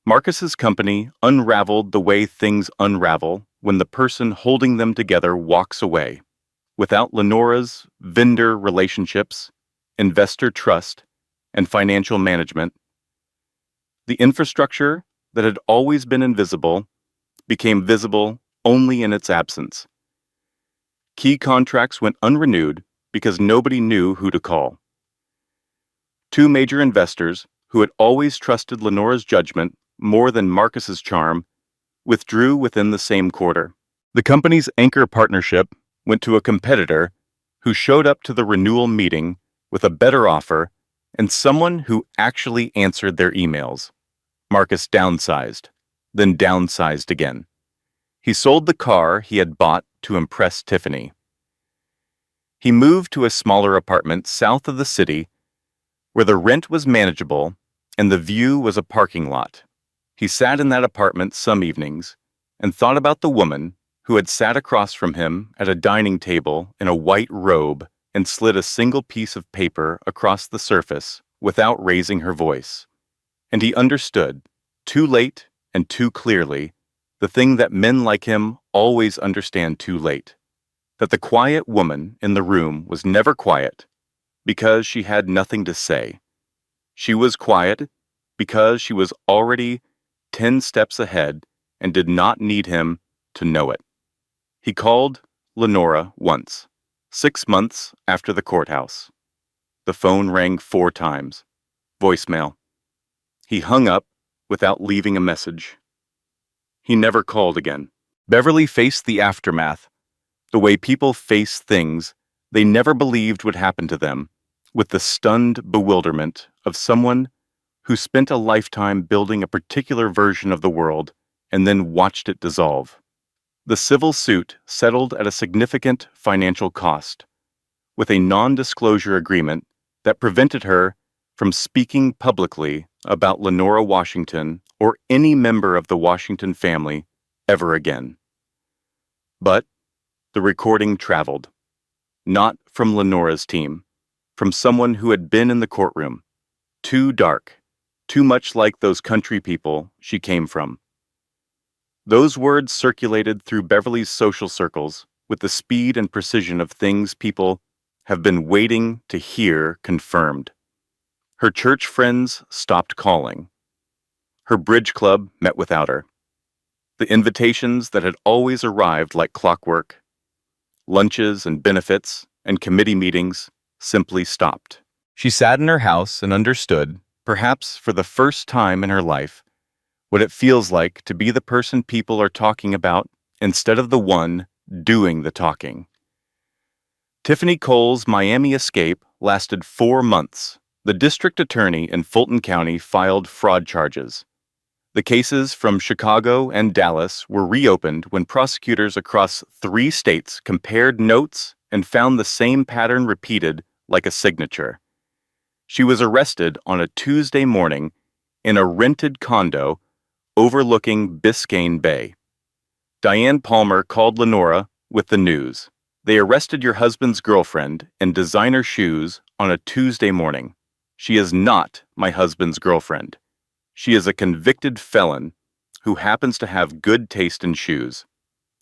A: Marcus's company unraveled the way things unravel when the person holding them together walks away. Without Lenora's vendor relationships, investor trust, and financial management, the infrastructure that had always been invisible became visible only in its absence. Key contracts went unrenewed because nobody knew who to call. Two major investors, who had always trusted Lenora's judgment more than Marcus's charm, withdrew within the same quarter. The company's anchor partnership went to a competitor who showed up to the renewal meeting with a better offer and someone who actually answered their emails. Marcus downsized, then downsized again. He sold the car he had bought to impress Tiffany. He moved to a smaller apartment south of the city where the rent was manageable and the view was a parking lot. He sat in that apartment some evenings and thought about the woman who had sat across from him at a dining table in a white robe and slid a single piece of paper across the surface without raising her voice. And he understood, too late and too clearly, the thing that men like him always understand too late, that the quiet woman in the room was never quiet, because she had nothing to say. She was quiet because she was already 10 steps ahead and did not need him to know it. He called Lenora once, 6 months after the courthouse. The phone rang 4 times. Voicemail. He hung up without leaving a message. He never called again. Beverly faced the aftermath, the way people face things they never believed would happen to them, with the stunned bewilderment of someone who spent a lifetime building a particular version of the world and then watched it dissolve. The civil suit settled at a significant financial cost, with a non-disclosure agreement that prevented her from speaking publicly about Lenora Washington or any member of the Washington family ever again. But the recording traveled, not from Lenora's team, from someone who had been in the courtroom, too dark, too much like those country people she came from. Those words circulated through Beverly's social circles with the speed and precision of things people have been waiting to hear confirmed. Her church friends stopped calling. Her bridge club met without her. The invitations that had always arrived like clockwork, lunches and benefits and committee meetings, simply stopped. She sat in her house and understood, perhaps for the first time in her life, what it feels like to be the person people are talking about instead of the one doing the talking. Tiffany Cole's Miami escape lasted 4 months. The district attorney in Fulton County filed fraud charges. The cases from Chicago and Dallas were reopened when prosecutors across 3 states compared notes and found the same pattern repeated like a signature. She was arrested on a Tuesday morning in a rented condo overlooking Biscayne Bay. Diane Palmer called Lenora with the news. They arrested your husband's girlfriend in designer shoes on a Tuesday morning. She is not my husband's girlfriend. She is a convicted felon who happens to have good taste in shoes.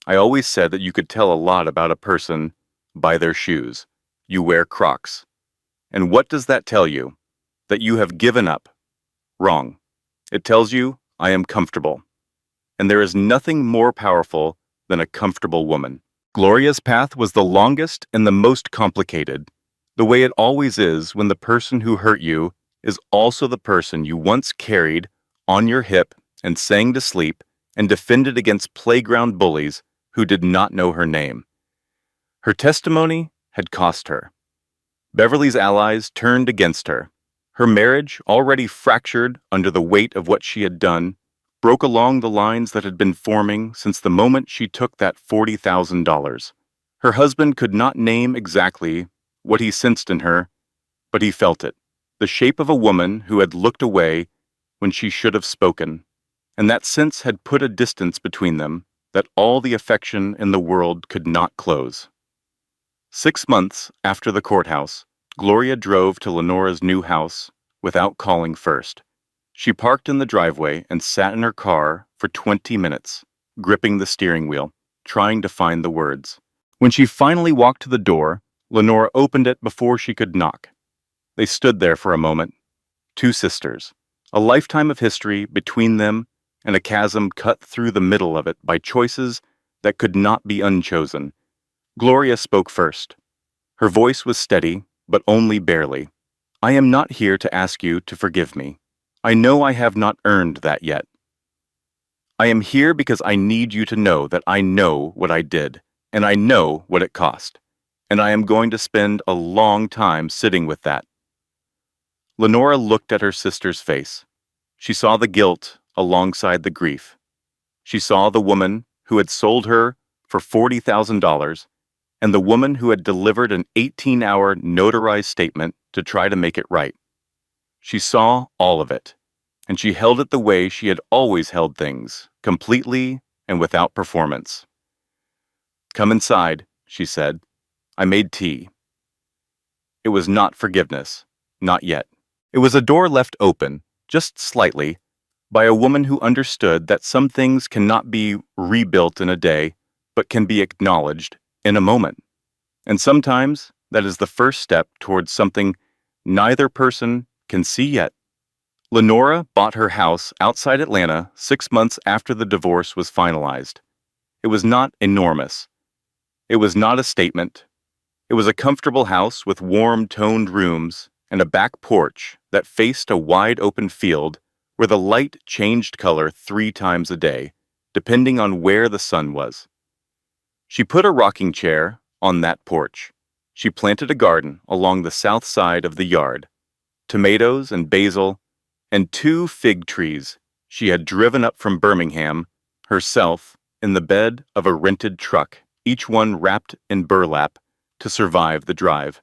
A: I always said that you could tell a lot about a person by their shoes. You wear Crocs. And what does that tell you? That you have given up. Wrong. It tells you I am comfortable. And there is nothing more powerful than a comfortable woman. Gloria's path was the longest and the most complicated, the way it always is when the person who hurt you is also the person you once carried on your hip and sang to sleep and defended against playground bullies who did not know her name. Her testimony had cost her. Beverly's allies turned against her. Her marriage, already fractured under the weight of what she had done, broke along the lines that had been forming since the moment she took that $40,000. Her husband could not name exactly what he sensed in her, but he felt it. The shape of a woman who had looked away when she should have spoken, and that sense had put a distance between them that all the affection in the world could not close. 6 months after the courthouse, Gloria drove to Lenora's new house without calling first. She parked in the driveway and sat in her car for 20 minutes, gripping the steering wheel, trying to find the words. When she finally walked to the door, Lenora opened it before she could knock. They stood there for a moment, 2 sisters, a lifetime of history between them and a chasm cut through the middle of it by choices that could not be unchosen. Gloria spoke first. Her voice was steady, but only barely. I am not here to ask you to forgive me. I know I have not earned that yet. I am here because I need you to know that I know what I did, and I know what it cost, and I am going to spend a long time sitting with that. Lenora looked at her sister's face. She saw the guilt alongside the grief. She saw the woman who had sold her for $40,000 and the woman who had delivered an 18-hour notarized statement to try to make it right. She saw all of it, and she held it the way she had always held things, completely and without performance. Come inside, she said. I made tea. It was not forgiveness, not yet. It was a door left open, just slightly, by a woman who understood that some things cannot be rebuilt in a day, but can be acknowledged in a moment. And sometimes That is the first step towards something neither person can see yet. Lenora bought her house outside Atlanta 6 months after the divorce was finalized. It was not enormous. It was not a statement. It was a comfortable house with warm, toned rooms and a back porch that faced a wide open field where the light changed color 3 times a day, depending on where the sun was. She put a rocking chair on that porch. She planted a garden along the south side of the yard, tomatoes and basil, and 2 fig trees she had driven up from Birmingham herself in the bed of a rented truck, each one wrapped in burlap to survive the drive,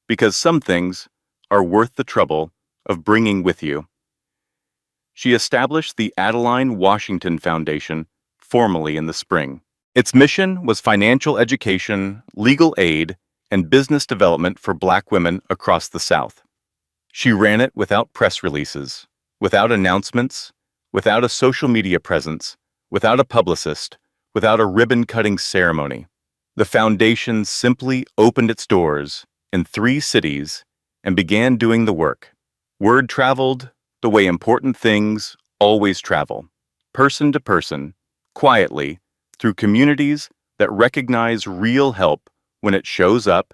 A: because some things are worth the trouble of bringing with you. She established the Adeline Washington Foundation formally in the spring. Its mission was financial education, legal aid, and business development for Black women across the South. She ran it without press releases, without announcements, without a social media presence, without a publicist, without a ribbon-cutting ceremony. The foundation simply opened its doors in 3 cities and began doing the work. Word traveled the way important things always travel, person to person, quietly, through communities that recognize real help when it shows up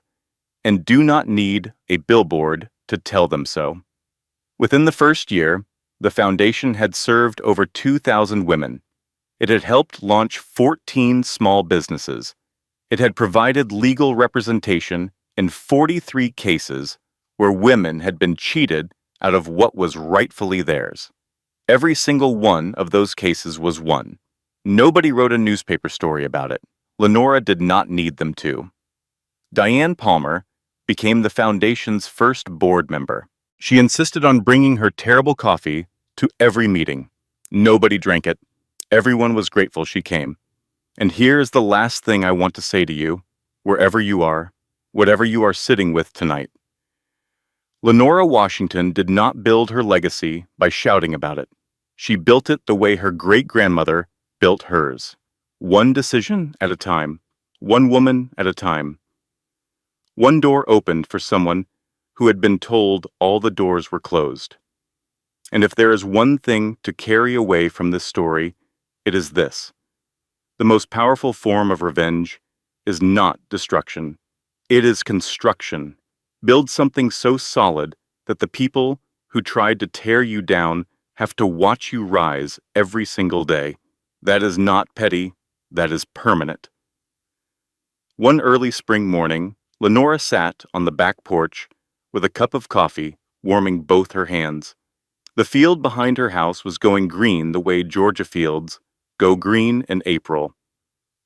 A: and do not need a billboard to tell them so. Within the first year, the foundation had served over 2,000 women. It had helped launch 14 small businesses. It had provided legal representation in 43 cases where women had been cheated out of what was rightfully theirs. Every single one of those cases was won. Nobody wrote a newspaper story about it. Lenora did not need them to. Diane Palmer became the foundation's first board member. She insisted on bringing her terrible coffee to every meeting. Nobody drank it. Everyone was grateful she came. And here's the last thing I want to say to you, wherever you are, whatever you are sitting with tonight. Lenora Washington did not build her legacy by shouting about it. She built it the way her great-grandmother built hers. One decision at a time, one woman at a time. One door opened for someone who had been told all the doors were closed. And if there is one thing to carry away from this story, it is this. The most powerful form of revenge is not destruction. It is construction. Build something so solid that the people who tried to tear you down have to watch you rise every single day. That is not petty. That is permanent. One early spring morning, Lenora sat on the back porch with a cup of coffee, warming both her hands. The field behind her house was going green the way Georgia fields go green in April,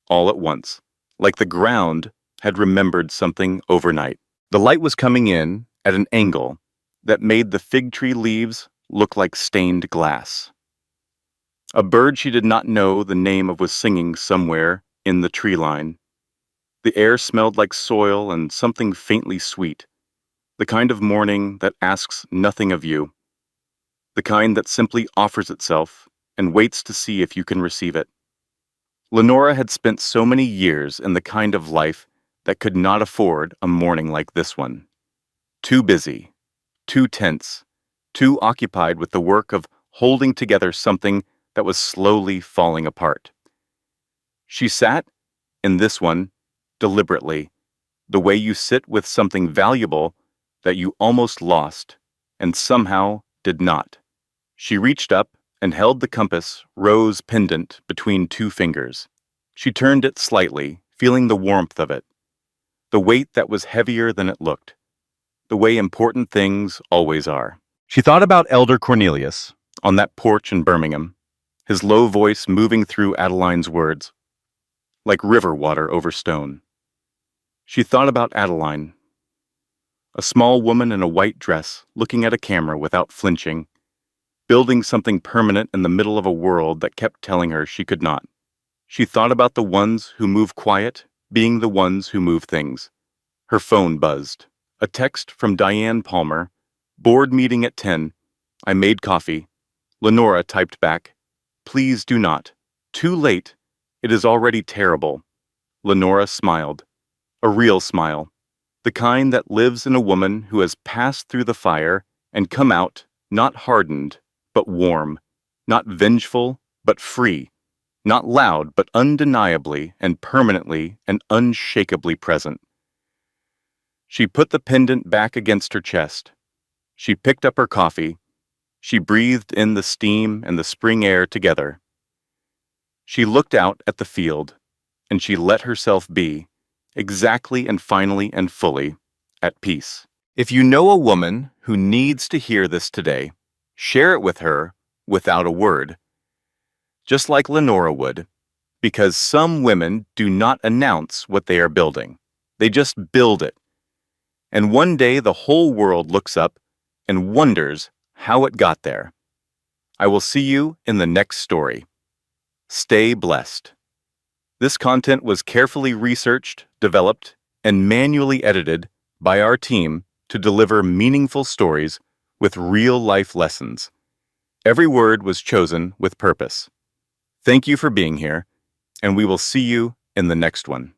A: all at once, like the ground had remembered something overnight. The light was coming in at an angle that made the fig tree leaves look like stained glass. A bird she did not know the name of was singing somewhere in the tree line. The air smelled like soil and something faintly sweet, the kind of morning that asks nothing of you, the kind that simply offers itself and waits to see if you can receive it. Lenora had spent so many years in the kind of life that could not afford a morning like this one. Too busy, too tense, too occupied with the work of holding together something that was slowly falling apart. She sat in this one deliberately, the way you sit with something valuable that you almost lost and somehow did not. She reached up and held the compass rose pendant between 2 fingers. She turned it slightly, feeling the warmth of it, the weight that was heavier than it looked, the way important things always are. She thought about Elder Cornelius on that porch in Birmingham, his low voice moving through Adeline's words, like river water over stone. She thought about Adeline, a small woman in a white dress looking at a camera without flinching, building something permanent in the middle of a world that kept telling her she could not. She thought about the ones who move quiet being the ones who move things. Her phone buzzed. A text from Diane Palmer. Board meeting at 10. I made coffee. Lenora typed back. Please do not. Too late. It is already terrible. Lenora smiled. A real smile. the kind that lives in a woman who has passed through the fire and come out not hardened, but warm, not vengeful, but free, not loud, but undeniably and permanently and unshakably present. She put the pendant back against her chest. She picked up her coffee. She breathed in the steam and the spring air together. She looked out at the field, and she let herself be, exactly and finally and fully, at peace. If you know a woman who needs to hear this today, share it with her without a word, just like Lenora would, because some women do not announce what they are building. They just build it. And one day the whole world looks up and wonders how it got there. I will see you in the next story. Stay blessed. This content was carefully researched, developed, and manually edited by our team to deliver meaningful stories with real-life lessons. Every word was chosen with purpose. Thank you for being here, and we will see you in the next one.